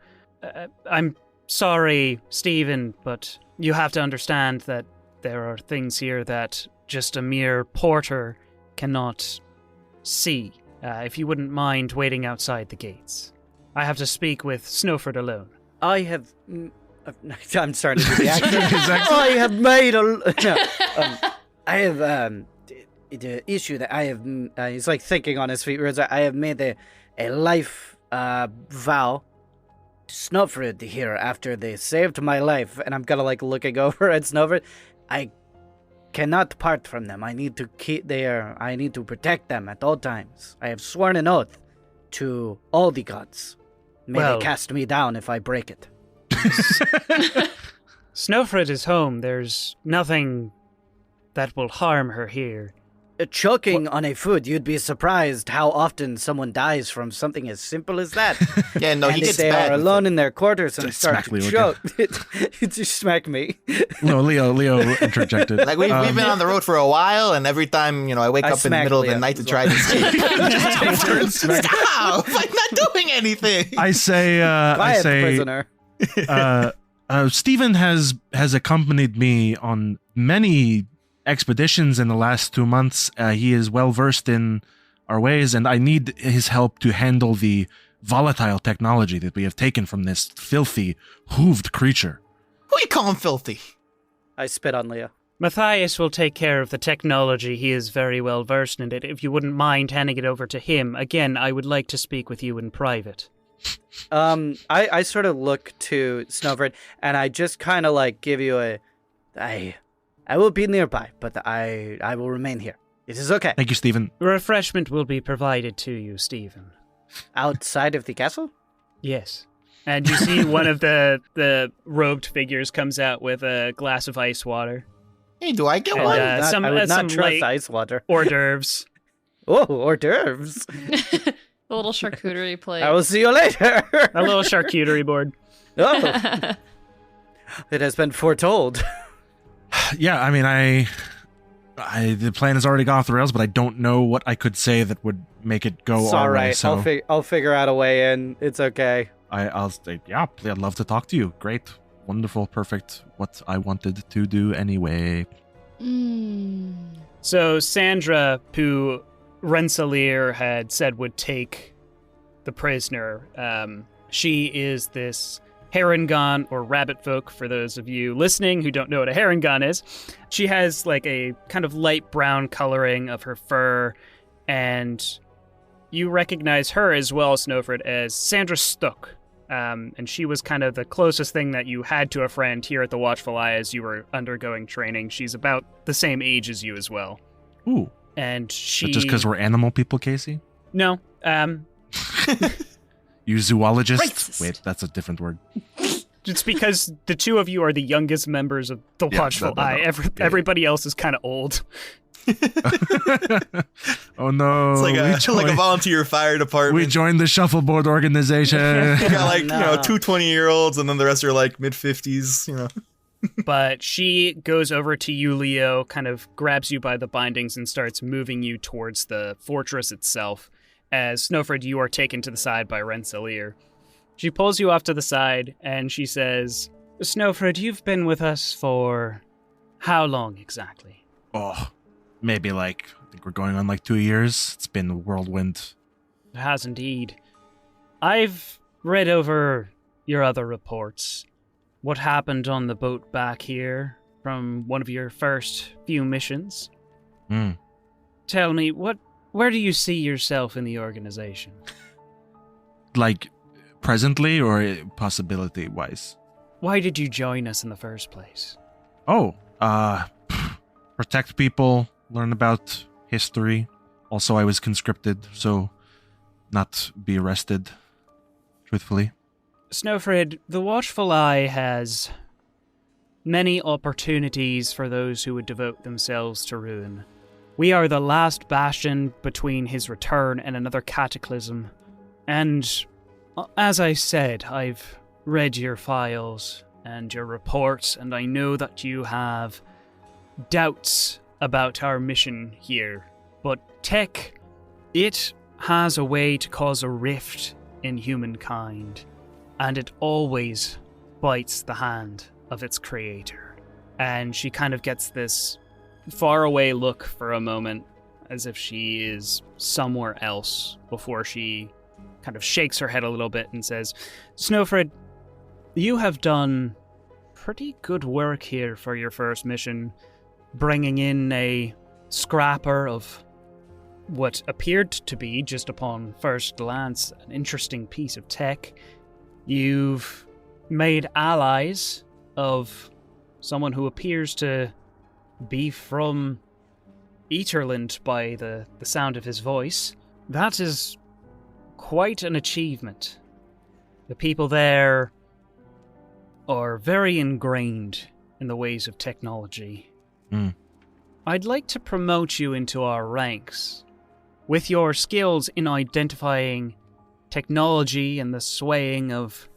I'm sorry, Stephen, but you have to understand that there are things here that just a mere porter cannot see. If you wouldn't mind waiting outside the gates. I have to speak with Snøfrid alone. I have. I'm starting to do the accent. His accent? I have made a. No, I have the issue that I have. He's like thinking on his feet. Whereas I have made a life vow to Snøfrid here after they saved my life, and I'm kind of like looking over at Snøfrid. I cannot part from them. I need to keep there. I need to protect them at all times. I have sworn an oath to all the gods. May Well- they cast me down if I break it. Snøfrid is home. There's nothing that will harm her here. Choking on a food, you'd be surprised how often someone dies from something as simple as that. Yeah, no, and he if gets they bad are with alone it. in their quarters and Just start smack to Leo choke, it just smack me. No, Leo interjected. Like, we've been on the road for a while, and every time, I wake I up in the smack middle of Leo the night to as try well. to escape. Stop! I'm not doing anything! I say, Quiet, prisoner. Stephen has accompanied me on many expeditions in the last 2 months. He is well versed in our ways, and I need his help to handle the volatile technology that we have taken from this filthy, hooved creature. Who you calling filthy? I spit on Leo. Matthias will take care of the technology. He is very well versed in it. If you wouldn't mind handing it over to him, again, I would like to speak with you in private. I sort of look to Snøfrid, and I just kind of like give you I will be nearby, but I will remain here. It is okay. Thank you, Stephen. Refreshment will be provided to you, Stephen. Outside of the castle? Yes. And you see one of the robed figures comes out with a glass of ice water. Hey, do I get And, one? some- I would some not trust light- ice water. Hors d'oeuvres. Oh, hors d'oeuvres. A little charcuterie plate. I will see you later. A little charcuterie board. Oh, it has been foretold. Yeah, I mean, I the plan has already gone off the rails, but I don't know what I could say that would make it go It's our all way. right. So I'll figure out a way in. It's okay. I'll say, yeah, I'd love to talk to you. Great, wonderful, perfect. What I wanted to do anyway. So Sandra, who Rensselaer had said would take the prisoner, she is this Herringon, or rabbit folk, for those of you listening who don't know what a Herringon is. She has like a kind of light brown coloring of her fur, and you recognize her as well, Snøfrid, as Sandra Stuck. And she was kind of the closest thing that you had to a friend here at the Watchful Eye as you were undergoing training. She's about the same age as you as well. Ooh, And she... But just because we're animal people, Casey? No. You zoologists? Racist. Wait, that's a different word. It's because the two of you are the youngest members of the Yeah, Watchful no. Eye. Everybody else is kind of old. Oh no. It's like a volunteer fire department. We joined the shuffleboard organization. You got like, No. two 20-year-olds, and then the rest are like mid-50s, But she goes over to you, Leo, kind of grabs you by the bindings and starts moving you towards the fortress itself. As Snøfrid, you are taken to the side by Rensselaer. She pulls you off to the side and she says, Snøfrid, you've been with us for how long exactly? Oh, maybe I think we're going on 2 years. It's been a whirlwind. It has indeed. I've read over your other reports. What happened on the boat back here from one of your first few missions? Tell me, where do you see yourself in the organization? Presently or possibility-wise? Why did you join us in the first place? Oh, protect people, learn about history. Also, I was conscripted, so not be arrested, truthfully. Snøfrid, the Watchful Eye has many opportunities for those who would devote themselves to ruin. We are the last bastion between his return and another cataclysm. And, as I said, I've read your files and your reports, and I know that you have doubts about our mission here. But tech, it has a way to cause a rift in humankind. And it always bites the hand of its creator. And she kind of gets this faraway look for a moment, as if she is somewhere else, before she kind of shakes her head a little bit and says, Snøfrid, you have done pretty good work here for your first mission, bringing in a scrapper of what appeared to be, just upon first glance, an interesting piece of tech. You've made allies of someone who appears to be from Eterland by the sound of his voice. That is quite an achievement. The people there are very ingrained in the ways of technology. I'd like to promote you into our ranks. With your skills in identifying technology and the swaying of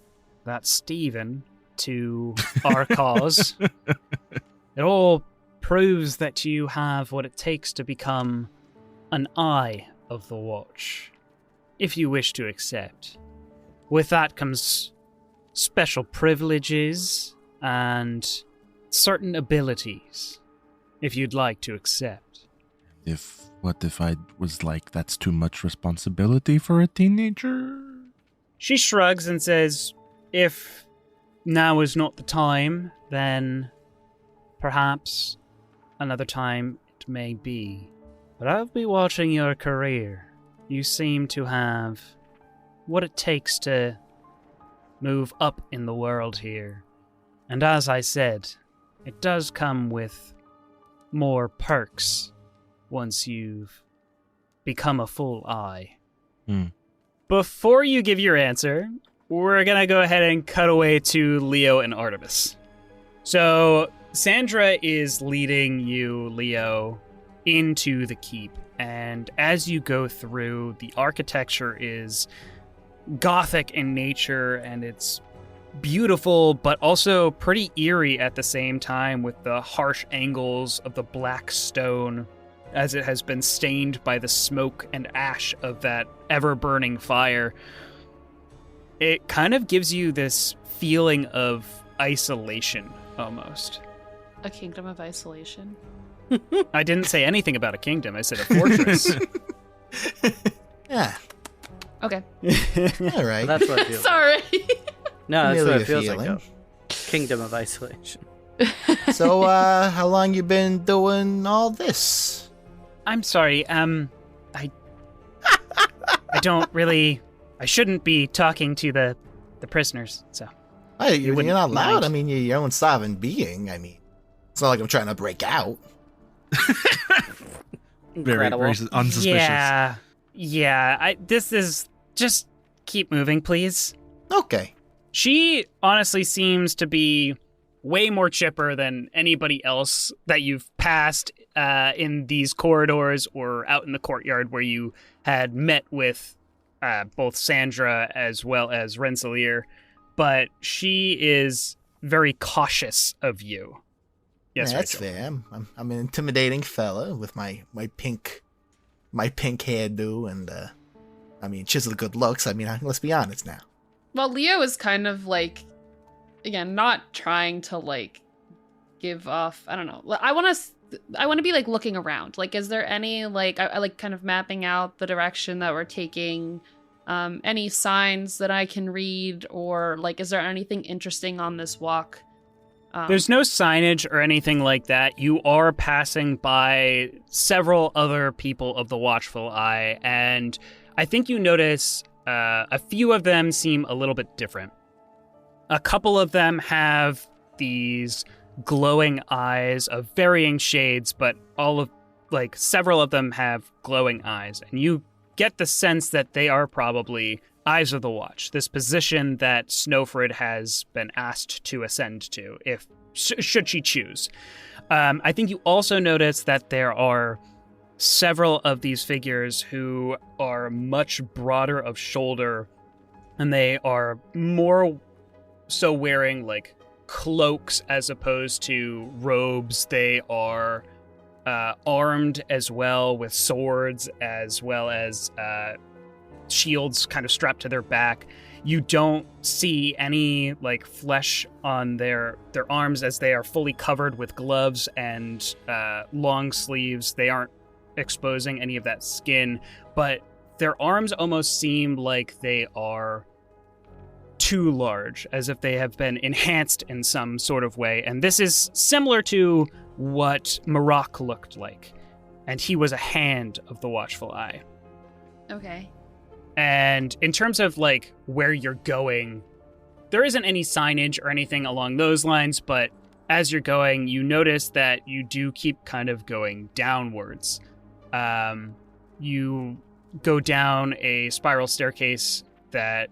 that Stephen to our cause, it all proves that you have what it takes to become an eye of the Watch, if you wish to accept. With that comes special privileges and certain abilities, if you'd like to accept. What if I was that's too much responsibility for a teenager? She shrugs and says, if now is not the time, then perhaps another time it may be. But I'll be watching your career. You seem to have what it takes to move up in the world here. And as I said, it does come with more perks once you've become a full eye. Before you give your answer, we're going to go ahead and cut away to Leo and Artemis. So Sandra is leading you, Leo, into the keep. And as you go through, the architecture is Gothic in nature, and it's beautiful, but also pretty eerie at the same time, with the harsh angles of the black stone as it has been stained by the smoke and ash of that ever-burning fire. It kind of gives you this feeling of isolation, almost. A kingdom of isolation. I didn't say anything about a kingdom. I said a fortress. Yeah. Okay. All right. That's what it feels like. Sorry. No, that's what Familiar it feels like, feeling. though. Kingdom of isolation. So, how long you been doing all this? I'm sorry, I don't really... I shouldn't be talking to the prisoners, so... Hey, you're wouldn't not loud. mind. I mean, you're your own sovereign being. I mean, it's not like I'm trying to break out. Incredible. Very unsuspicious. Yeah. This is just keep moving, please. Okay. She honestly seems to be way more chipper than anybody else that you've passed in these corridors or out in the courtyard where you had met with both Sandra as well as Rensselaer. But she is very cautious of you. Yes, yeah, that's Rachel. fair. I'm an intimidating fella with my pink hairdo and chiseled good looks. Let's be honest now. Well, Leo is kind of like, again, not trying to like give off. I don't know. I want to be like looking around. Like, is there any like I like kind of mapping out the direction that we're taking? Any signs that I can read, or like, is there anything interesting on this walk? There's no signage or anything like that. You are passing by several other people of the Watchful Eye, and I think you notice a few of them seem a little bit different. A couple of them have these glowing eyes of varying shades, but several of them have glowing eyes, and you get the sense that they are probably Eyes of the Watch, this position that Snøfrid has been asked to ascend to, should she choose. I think you also notice that there are several of these figures who are much broader of shoulder, and they are more so wearing like cloaks as opposed to robes. They are armed as well with swords, as well as shields kind of strapped to their back. You don't see any like flesh on their arms, as they are fully covered with gloves and long sleeves. They aren't exposing any of that skin, but their arms almost seem like they are too large, as if they have been enhanced in some sort of way. And this is similar to what Maroc looked like, and he was a hand of the Watchful Eye. Okay. And in terms of like where you're going, there isn't any signage or anything along those lines, but as you're going, you notice that you do keep kind of going downwards. You go down a spiral staircase that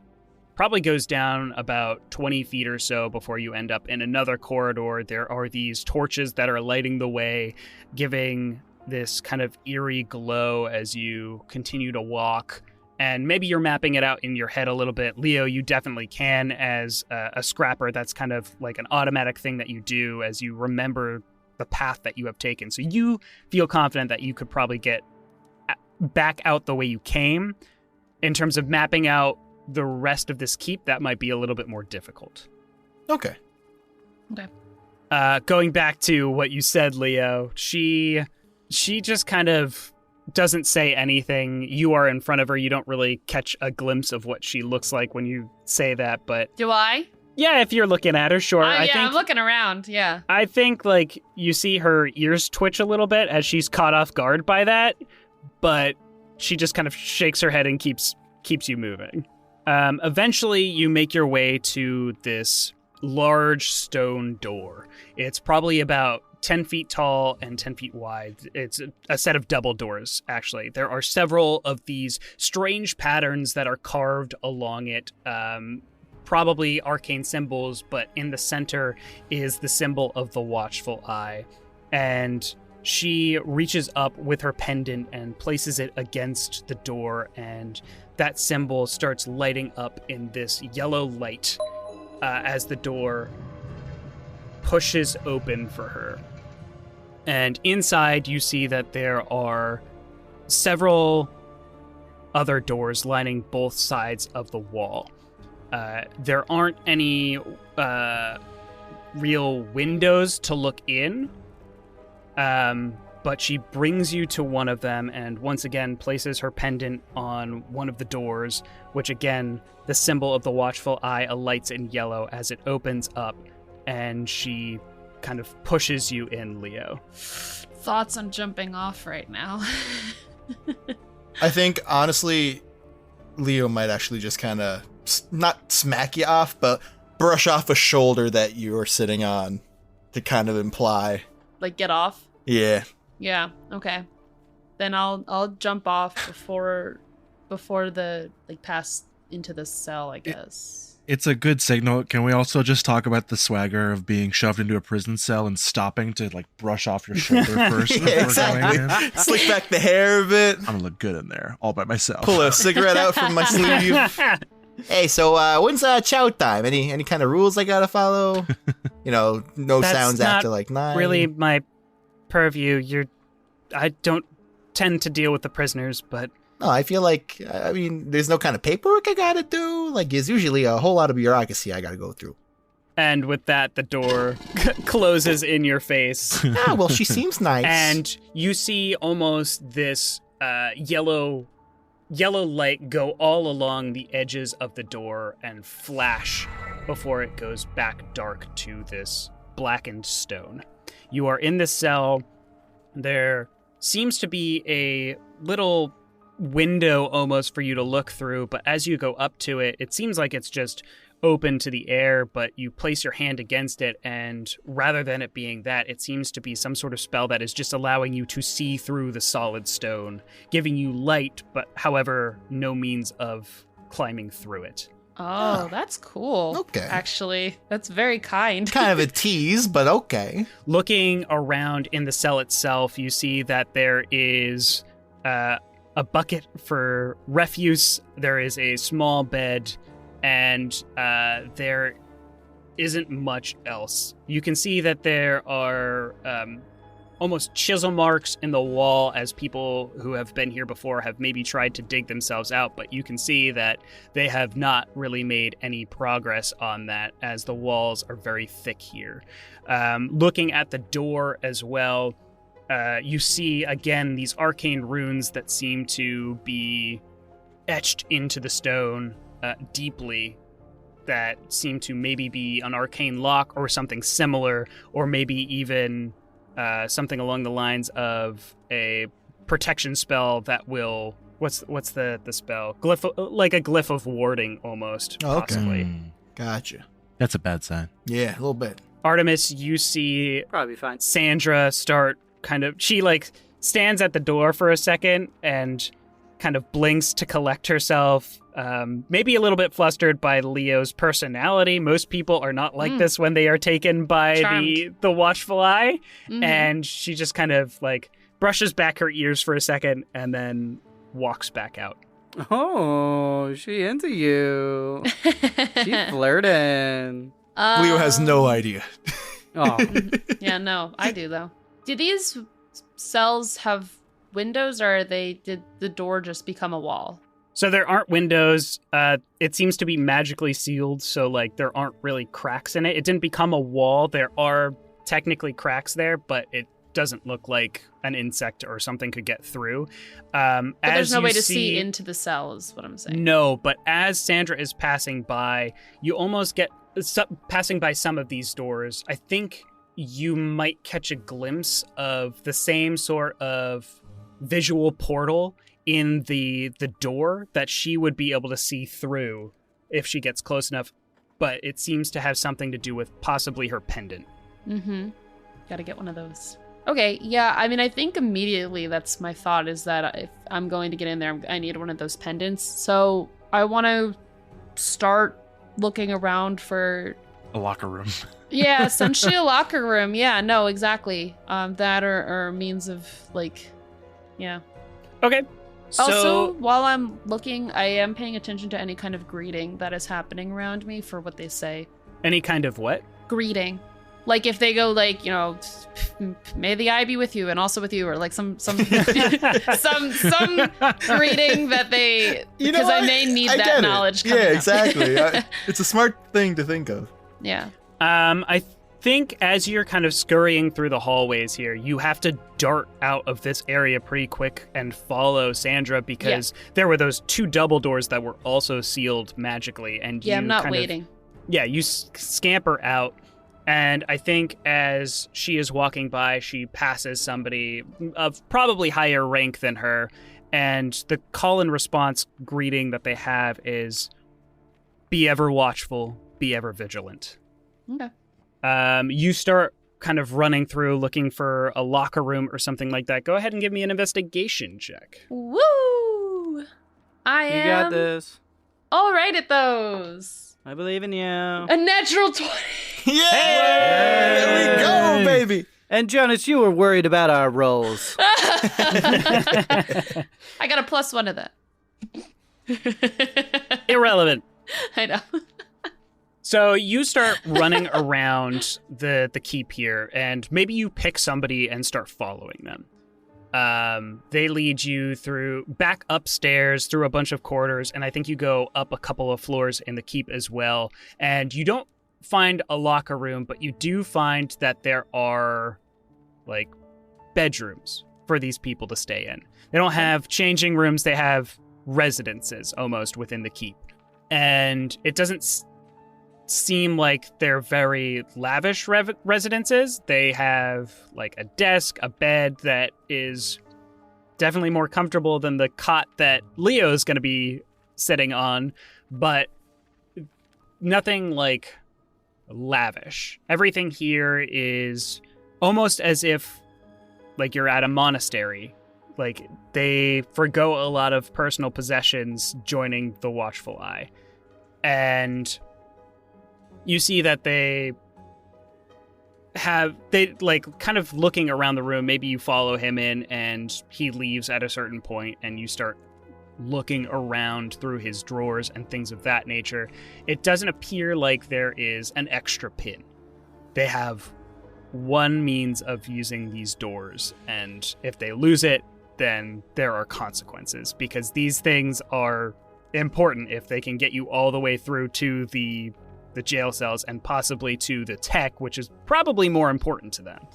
probably goes down about 20 feet or so before you end up in another corridor. There are these torches that are lighting the way, giving this kind of eerie glow as you continue to walk. And maybe you're mapping it out in your head a little bit. Leo, you definitely can as a scrapper. That's kind of like an automatic thing that you do as you remember the path that you have taken. So you feel confident that you could probably get back out the way you came. In terms of mapping out the rest of this keep, that might be a little bit more difficult. Okay. Going back to what you said, Leo, she just kind of doesn't say anything. You are in front of her. You don't really catch a glimpse of what she looks like when you say that, but... Do I? Yeah, if you're looking at her, sure. I'm looking around, yeah. I think, like, you see her ears twitch a little bit as she's caught off guard by that, but she just kind of shakes her head and keeps you moving. Eventually, you make your way to this large stone door. It's probably about 10 feet tall and 10 feet wide. It's a set of double doors, actually. There are several of these strange patterns that are carved along it, probably arcane symbols, but in the center is the symbol of the Watchful Eye. And she reaches up with her pendant and places it against the door, and that symbol starts lighting up in this yellow light as the door pushes open for her. And inside, you see that there are several other doors lining both sides of the wall. There aren't any real windows to look in, but she brings you to one of them and once again places her pendant on one of the doors, which again, the symbol of the Watchful Eye alights in yellow as it opens up, and she kind of pushes you in, Leo. Thoughts on jumping off right now. I think, honestly, Leo might actually just kind of, not smack you off, but brush off a shoulder that you're sitting on to kind of imply. Like, get off? Yeah. Yeah, okay. then I'll jump off before the pass into the cell, I guess. It's a good signal. Can we also just talk about the swagger of being shoved into a prison cell and stopping to brush off your shoulder first? Yeah, exactly. Going in? Slick back the hair a bit. I'm gonna look good in there, all by myself. Pull a cigarette out from my sleeve. Hey, so when's chow time? Any kind of rules I gotta follow? No That's sounds not after 9. really my purview. I don't tend to deal with the prisoners, but No, I feel like, there's no kind of paperwork I gotta do. There's usually a whole lot of bureaucracy I gotta go through. and with that, the door closes in your face. Well, she seems nice. And you see almost this yellow light go all along the edges of the door and flash before it goes back dark to this blackened stone. You are in this cell. There seems to be a little window almost for you to look through, but as you go up to it, it seems like it's just open to the air, but you place your hand against it, and rather than it being that, it seems to be some sort of spell that is just allowing you to see through the solid stone, giving you light, but however, no means of climbing through it. Oh, that's cool. Okay. Actually, that's very kind. Kind of a tease, but okay. Looking around in the cell itself, you see that there is a bucket for refuse, there is a small bed, and there isn't much else. You can see that there are almost chisel marks in the wall as people who have been here before have maybe tried to dig themselves out, but you can see that they have not really made any progress on that as the walls are very thick here. Looking at the door as well, you see again these arcane runes that seem to be etched into the stone deeply, that seem to maybe be an arcane lock or something similar, or maybe even something along the lines of a protection spell that will what's the spell? Glyph, like a glyph of warding almost, possibly. Gotcha. That's a bad sign. Yeah, a little bit. Artemis, you see Probably fine. Sandra start she stands at the door for a second and kind of blinks to collect herself, maybe a little bit flustered by Leo's personality. Most people are not like this when they are taken by the Watchful Eye. Mhm. And she just kind of brushes back her ears for a second and then walks back out. Oh, she into you. She flirting. Leo has no idea. Oh, Yeah, no, I do though. Do these cells have windows, or did the door just become a wall? So there aren't windows. It seems to be magically sealed, so there aren't really cracks in it. It didn't become a wall. There are technically cracks there, but it doesn't look like an insect or something could get through. But there's no way to see into the cell, is what I'm saying. No, but as Sandra is passing by, you almost get passing by some of these doors. I think you might catch a glimpse of the same sort of visual portal in the door that she would be able to see through if she gets close enough, but it seems to have something to do with possibly her pendant. Mm-hmm. Gotta get one of those. Okay, yeah, I think immediately that's my thought, is that if I'm going to get in there, I need one of those pendants. So I want to start looking around for... A locker room. Yeah, essentially a locker room. Yeah, no, exactly. That or means of, yeah. Okay. So, Also, while I'm looking, I am paying attention to any kind of greeting that is happening around me for what they say. any kind of what? Greeting. If they go may the eye be with you and also with you, or some some greeting that they, because I may need that knowledge coming Yeah, up. exactly. It's a smart thing to think of. Yeah. I think as you're kind of scurrying through the hallways here, you have to dart out of this area pretty quick and follow Sandra, because there were those 2 double doors that were also sealed magically, and I'm not waiting. You scamper out, and I think as she is walking by, she passes somebody of probably higher rank than her, and the call and response greeting that they have is, "Be ever watchful, be ever vigilant." Okay. You start kind of running through looking for a locker room or something like that, go ahead and give me an investigation check. Woo! I am You got this. all right at those. I believe in you. A natural 20. Yeah! There we go, baby! And Jonas, you were worried about our rolls. I got a +1 of that. Irrelevant. I know. So you start running around the keep here, and maybe you pick somebody and start following them. They lead you back upstairs through a bunch of corridors, and I think you go up a couple of floors in the keep as well. And you don't find a locker room, but you do find that there are like bedrooms for these people to stay in. They don't have changing rooms, they have residences almost within the keep. And it doesn't seem like they're very lavish residences. They have like a desk, a bed that is definitely more comfortable than the cot that Leo's going to be sitting on, but nothing like lavish. Everything here is almost as if like you're at a monastery. Like they forgo a lot of personal possessions joining the Watchful Eye. And you see that they like kind of looking around the room. Maybe you follow him in and he leaves at a certain point and you start looking around through his drawers and things of that nature. It doesn't appear like there is an extra pin. They have one means of using these doors, and if they lose it, then there are consequences, because these things are important if they can get you all the way through to the jail cells and possibly to the tech, which is probably more important to them.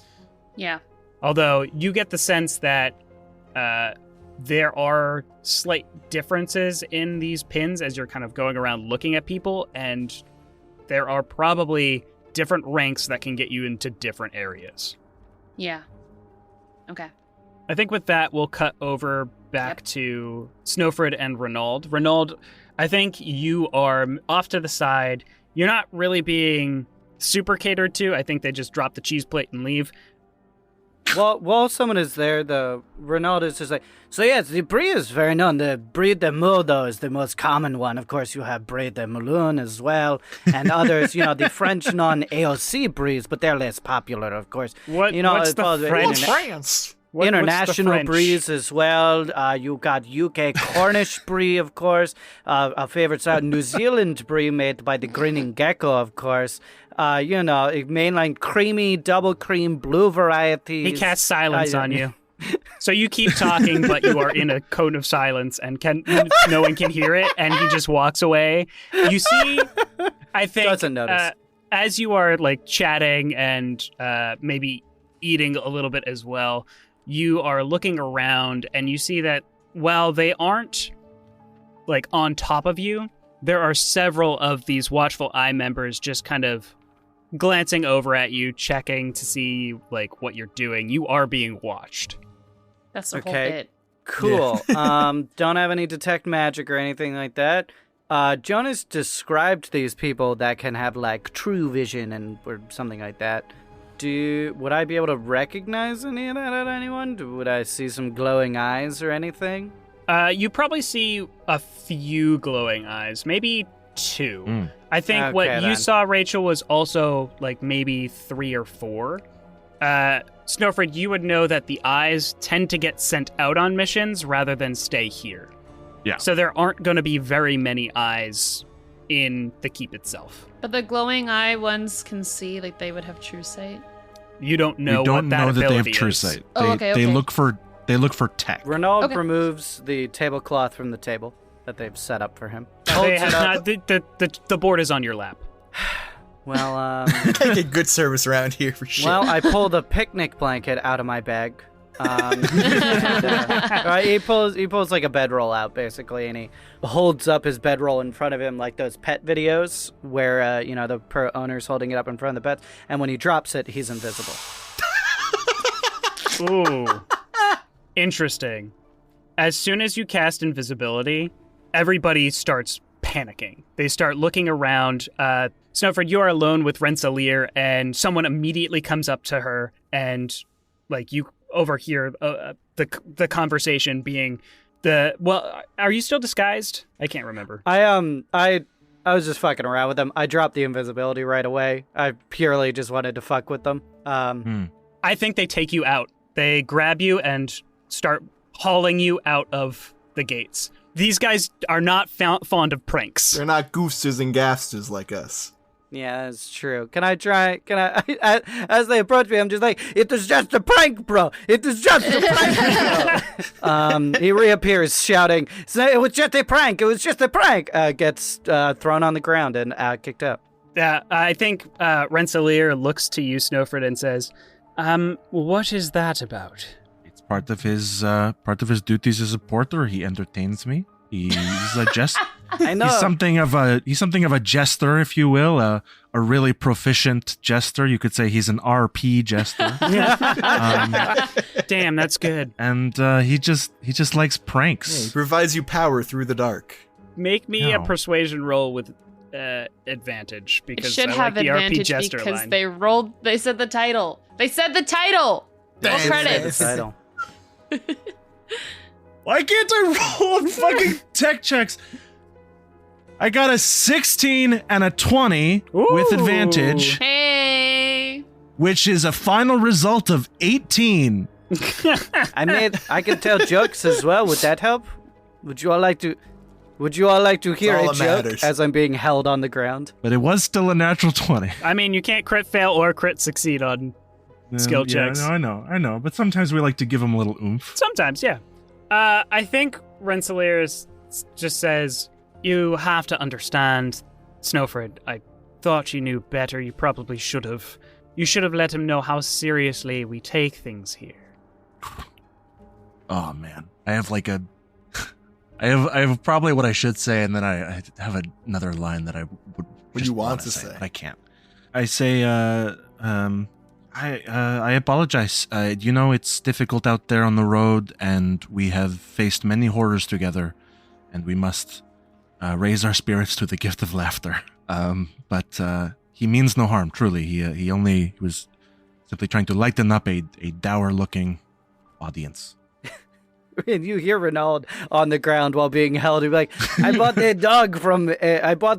Yeah. Although you get the sense that there are slight differences in these pins as you're kind of going around looking at people, and there are probably different ranks that can get you into different areas. Yeah. Okay. I think with that, we'll cut over back to Snøfrid and Renald. Renald, I think you are off to the side. You're not really being super catered to. I think they just drop the cheese plate and leave. Well, while someone is there, the Renald is just like, so yes, the breed is very known. The breed de Moulin is the most common one. Of course, you have breed de Moulin as well, and others, the French non-AOC breeds, but they're less popular, of course. What's the French? France? International breeds as well. You got UK Cornish brie, of course. A favorite side, New Zealand brie made by the Grinning Gecko, of course. Mainline creamy, double cream, blue varieties. He casts silence on you. So you keep talking, but you are in a cone of silence, and no one can hear it, and he just walks away. You see, I think, doesn't notice. As you are like chatting and maybe eating a little bit as well, you are looking around, and you see that while they aren't like on top of you, there are several of these Watchful Eye members just kind of glancing over at you, checking to see like what you're doing. You are being watched. That's the whole bit. Cool. Don't have any detect magic or anything like that. Jonas described these people that can have like true vision or something like that. Would I be able to recognize any of that at anyone? Would I see some glowing eyes or anything? You probably see a few glowing eyes, maybe 2. I think what you saw, Rachel, was also like maybe 3 or 4. Snøfrid, you would know that the eyes tend to get sent out on missions rather than stay here. Yeah. So there aren't going to be very many eyes in the keep itself. But the glowing eye ones can see, like they would have true sight. You don't know we don't what that know that they have ability true is. sight. Oh, okay. They look for tech. Renald removes the tablecloth from the table that they've set up for him. They have not, the board is on your lap. Well, I get good service around here for shit. Well, I pull the picnic blanket out of my bag. He pulls like a bedroll out basically, and he holds up his bedroll in front of him like those pet videos where the owner's holding it up in front of the pet, and when he drops it, he's invisible. Ooh, interesting. As soon as you cast invisibility, everybody starts panicking. They start looking around. Snøfrid, you are alone with Rensselaer, and someone immediately comes up to her, and like you overhear the conversation being are you still disguised? I can't remember. I was just fucking around with them. I dropped the invisibility right away. I purely just wanted to fuck with them. I think they take you out. They grab you and start hauling you out of the gates. These guys are not fond of pranks. They're not goofsters and gaffsters like us. Yeah, that's true. Can I as they approach me, I'm just like, it was just a prank, bro. It was just a prank, bro. He reappears shouting, it was just a prank. It was just a prank. Gets thrown on the ground and kicked out. I think Rensselaer looks to you, Snøfrid, and says, what is that about? It's part of his duties as a porter. He entertains me. He's a jester. I know. He's something of a jester, if you will, a really proficient jester. You could say he's an RP jester. Damn, that's good. And he just likes pranks. Yeah, he provides you power through the dark. Make me a persuasion roll with advantage, It because should I have like the RP advantage jester because line. they said the title. They said the title. Roll Damn. credits. Title. Why can't I roll on fucking tech checks? I got a 16 and a 20 with advantage, Hey. which is a final result of 18. I can tell jokes as well. Would that help? Would you all like to hear all a that joke matters. as I'm being held on the ground? But it was still a natural 20. I mean, you can't crit fail or crit succeed on skill checks. Yeah, no, I know. But sometimes we like to give them a little oomph. Sometimes, yeah. I think Rensselaer just says, you have to understand, Snøfrid. I thought you knew better. You probably should have. You should have let him know how seriously we take things here. Oh man, I have like a, I have probably what I should say, and then I have another line that I would. What you want to say? But I can't. I say, I apologize. It's difficult out there on the road, and we have faced many horrors together, and we must raise our spirits to the gift of laughter. But he means no harm, truly. He was simply trying to lighten up a dour-looking audience. And you hear Renald on the ground while being held. He'd be like, I bought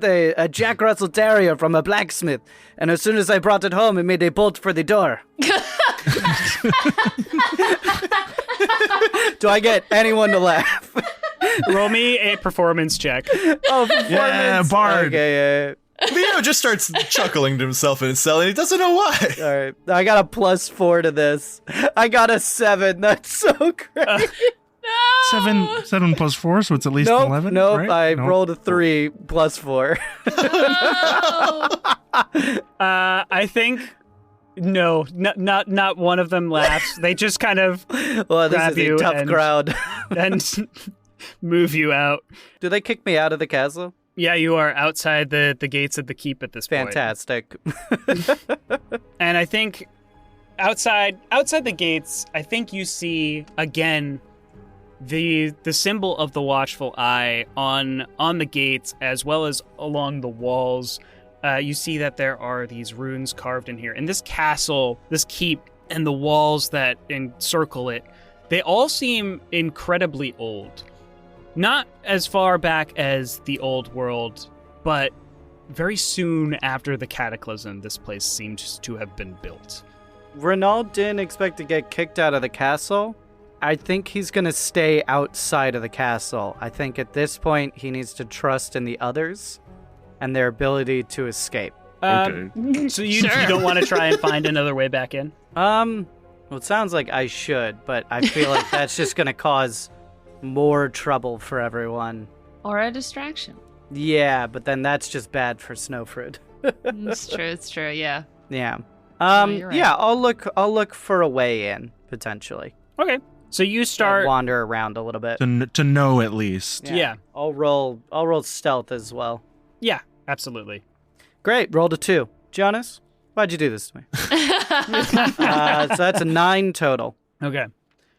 a Jack Russell Terrier from a blacksmith. And as soon as I brought it home, it made a bolt for the door. Do I get anyone to laugh? Roll me a performance check. Oh, performance. Yeah, Bard. Okay, Leo just starts chuckling to himself in his cell, and he doesn't know why. All right. I got a +4 to this. I got a 7. That's so great. No. 7 plus 4, so it's at least Nope, 11. nope. Right? I Nope. rolled a 3 +4. No. I think no, not one of them laughs. They just kind of Well, this grab is you a tough and- crowd. and move you out. Do they kick me out of the castle? Yeah, you are outside the gates of the keep at this point. Fantastic. And I think outside the gates, I think you see again the symbol of the Watchful Eye on the gates as well as along the walls. You see that there are these runes carved in here. And this castle, this keep, and the walls that encircle it, they all seem incredibly old. Not as far back as the old world, but very soon after the cataclysm, this place seems to have been built. Renald didn't expect to get kicked out of the castle. I think he's going to stay outside of the castle. I think at this point he needs to trust in the others and their ability to escape. So you don't want to try and find another way back in? Well, it sounds like I should, but I feel like that's just going to cause more trouble for everyone. Or a distraction. Yeah, but then that's just bad for Snøfrid. It's true, yeah. Yeah. you're right. Yeah, I'll look for a way in, potentially. Okay. So you And start... wander around a little bit. To know at least. Yeah. I'll roll stealth as well. Yeah, absolutely. Great, rolled a 2. Jonas, why'd you do this to me? So that's a 9 total. Okay.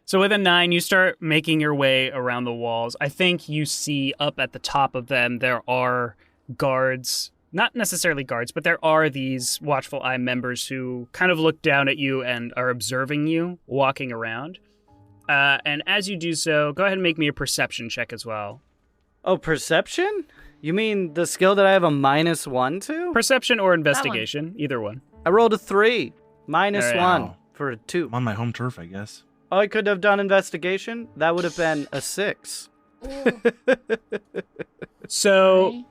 So with a 9, you start making your way around the walls. I think you see up at the top of them, there are guards not necessarily guards, but there are these Watchful Eye members who kind of look down at you and are observing you walking around. And as you do so, go ahead and make me a perception check as well. Oh, perception? You mean the skill that I have a -1 to? Perception or investigation, either one. I rolled a 3. -1 Wow. for a 2. I'm on my home turf, I guess. Oh, I could have done investigation? That would have been a 6. So,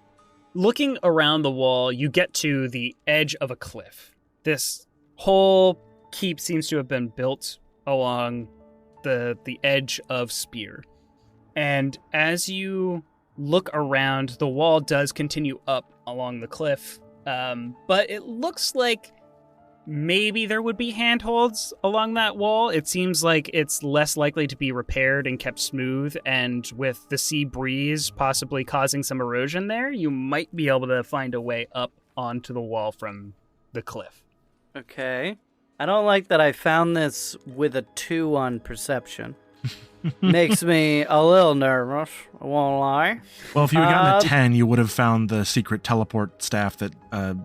looking around the wall, you get to the edge of a cliff. This whole keep seems to have been built along the edge of Spear. And as you look around, the wall does continue up along the cliff, but it looks like maybe there would be handholds along that wall. It seems like it's less likely to be repaired and kept smooth, and with the sea breeze possibly causing some erosion there, you might be able to find a way up onto the wall from the cliff. Okay. I don't like that I found this with a 2 on perception. Makes me a little nervous, I won't lie. Well, if you had gotten a 10, you would have found the secret teleport staff that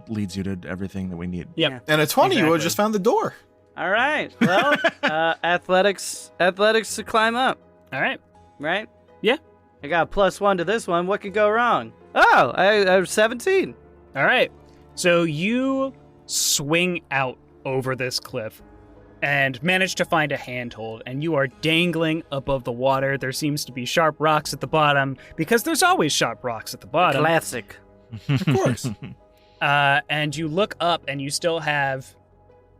leads you to everything that we need. Yep. Yeah. And a 20, you would Exactly. have just found the door. All right. Well, athletics to climb up, All right. right? Yeah. I got a +1 to this one. What could go wrong? Oh, I have 17. All right. So you swing out over this cliff and manage to find a handhold, and you are dangling above the water. There seems to be sharp rocks at the bottom, because there's always sharp rocks at the bottom. Classic. Of course. And you look up, and you still have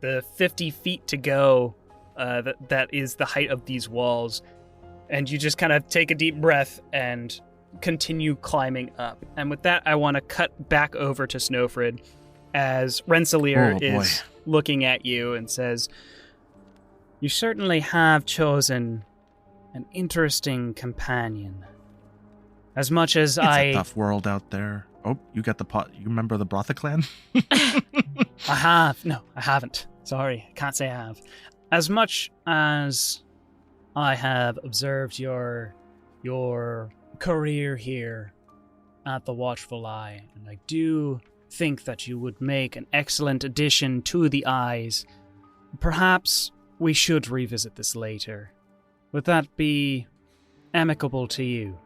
the 50 feet to go. That is the height of these walls. And you just kind of take a deep breath and continue climbing up. And with that, I want to cut back over to Snøfrid as Rensselaer is looking at you and says, "You certainly have chosen an interesting companion. As much as It's a tough world out there. Oh, you got the pot. You remember the Brotha clan? I have. No, I haven't. Sorry, I can't say I have. As much as I have observed your career here at the Watchful Eye, and I do think that you would make an excellent addition to the Eyes, perhaps we should revisit this later. Would that be amicable to you?"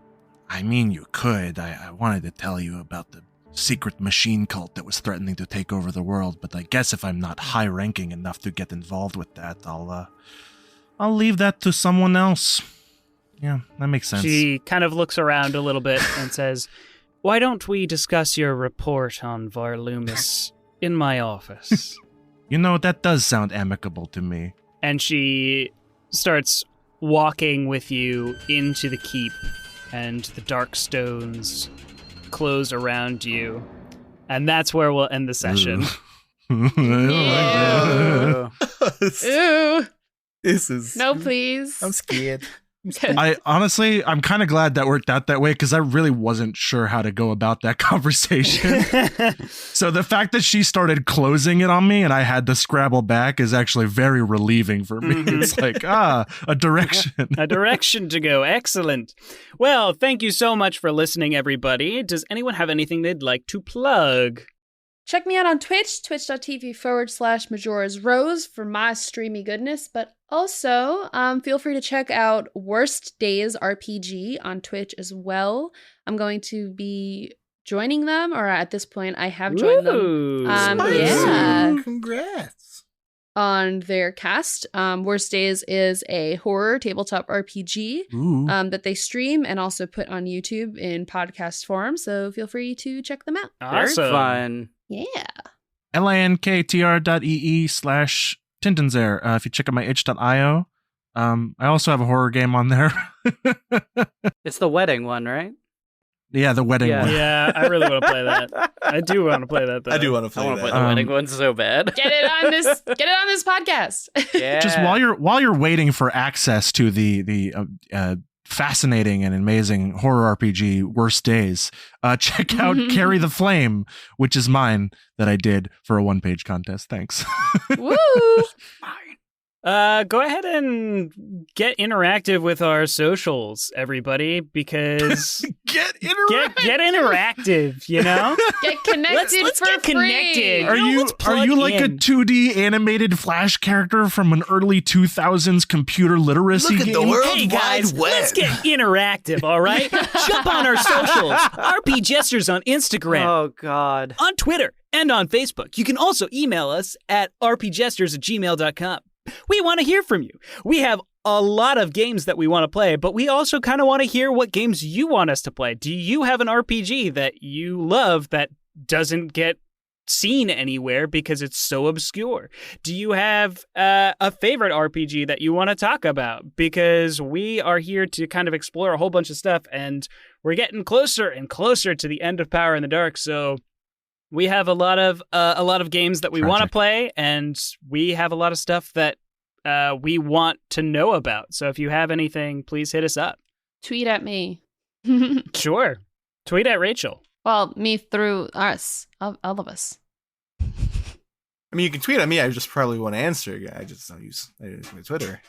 I mean, you could. I wanted to tell you about the secret machine cult that was threatening to take over the world, but I guess if I'm not high-ranking enough to get involved with that, I'll leave that to someone else. Yeah, that makes sense. She kind of looks around a little bit and says, "Why don't we discuss your report on Varlumis in my office?" You know, that does sound amicable to me. And she starts walking with you into the keep, and the dark stones close around you. And that's where we'll end the session. Ew. Ooh. This is... No, please. I'm scared. I'm kind of glad that worked out that way, because I really wasn't sure how to go about that conversation. So the fact that she started closing it on me and I had to scrabble back is actually very relieving for me. Mhm. It's like, a direction. A direction to go. Excellent. Well, thank you so much for listening, everybody. Does anyone have anything they'd like to plug? Check me out on Twitch, twitch.tv/Majora's Rose for my streamy goodness, but also feel free to check out Worst Days RPG on Twitch as well. I'm going to be joining them, or at this point, I have joined them. Ooh. Yeah. Congrats. On their cast. Worst Days is a horror tabletop RPG Ooh. that they stream and also put on YouTube in podcast form, so feel free to check them out. Very Awesome. fun. Yeah. linktr.ee/Tintenseher. If you check out my itch.io, I also have a horror game on there. It's the wedding one, right? Yeah, the wedding Yeah. one. Yeah, I really want to play that. I do want to play that, though. I do want to I play want to play that. the wedding one so bad. Get it on this podcast. Yeah. Just while you're waiting for access to the fascinating and amazing horror RPG Worst Days, check out Carry the Flame, which is mine, that I did for a one-page contest. Thanks. Woo! Go ahead and get interactive with our socials, everybody, because Get interactive. get interactive, you know? Get connected Let's for get free. connected. Are you let's plug like a in. 2D animated Flash character from an early 2000s computer literacy Look at game? the world Hey guys, wide web. let's get interactive, all right? Jump on our socials. RP Jesters on Instagram, Oh, God. on Twitter, and on Facebook. You can also email us at rpjesters@gmail.com. We want to hear from you. We have a lot of games that we want to play, but we also kind of want to hear what games you want us to play. Do you have an RPG that you love that doesn't get seen anywhere because it's so obscure? Do you have a favorite RPG that you want to talk about? Because we are here to kind of explore a whole bunch of stuff, and we're getting closer and closer to the end of Power in the Dark, so we have a lot of games that we want to Tragic. play, and we have a lot of stuff that we want to know about. So if you have anything, please hit us up. Tweet at me. Sure. Tweet at Rachel. Well, me through us. All of us. I mean, you can tweet at me. I just probably won't answer. I just don't use my Twitter.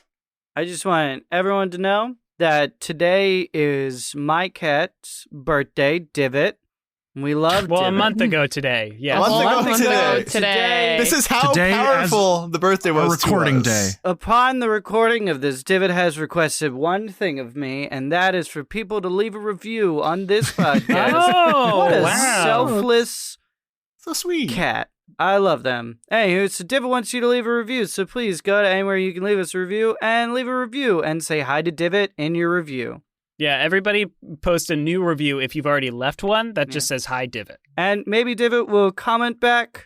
I just want everyone to know that today is my cat's birthday, Divot. We love Well, a Divot. month ago today. Yes. A month ago today. today. This is how Today, powerful the birthday was. Our recording to us. day. Upon the recording of this, Divot has requested one thing of me, and that is for people to leave a review on this podcast. Oh, What a wow. selfless So sweet. cat. I love them. Anywho, so Divot wants you to leave a review, so please go to anywhere you can leave us a review and leave a review and say hi to Divot in your review. Yeah, everybody post a new review if you've already left one that just says hi Divot. And maybe Divot will comment back.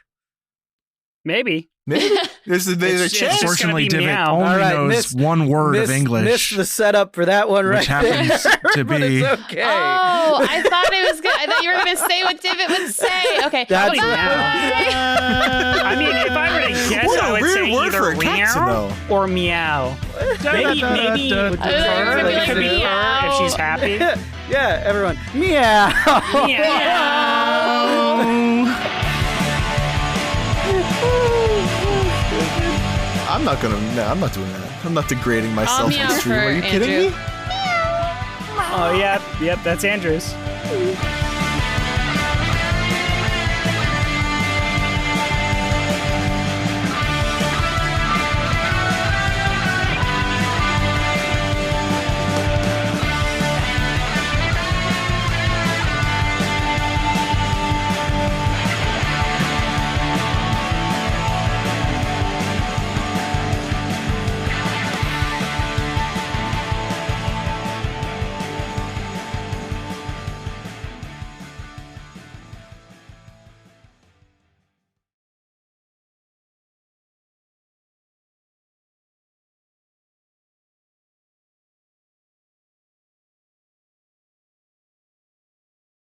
Maybe. Maybe there's a It's chance. just Unfortunately, gonna be Divot meow. only All right, knows miss- one word of English. Missed the setup for that one right Which happens there. to But be- it's okay. Oh, I thought it was good. I thought you were going to say what Divot would say. Okay. That's Bye. I mean, if I were to guess, What a I would weird say word for either a cat to meow know. or meow. Maybe Would I thought you were gonna be like, Could be meow. her if she's happy. Yeah, everyone. Meow. Meow. I'm not gonna. No, I'm not doing that. I'm not degrading myself meow on stream. for Are you kidding Andrew. me? Oh, yep, that's Andrews.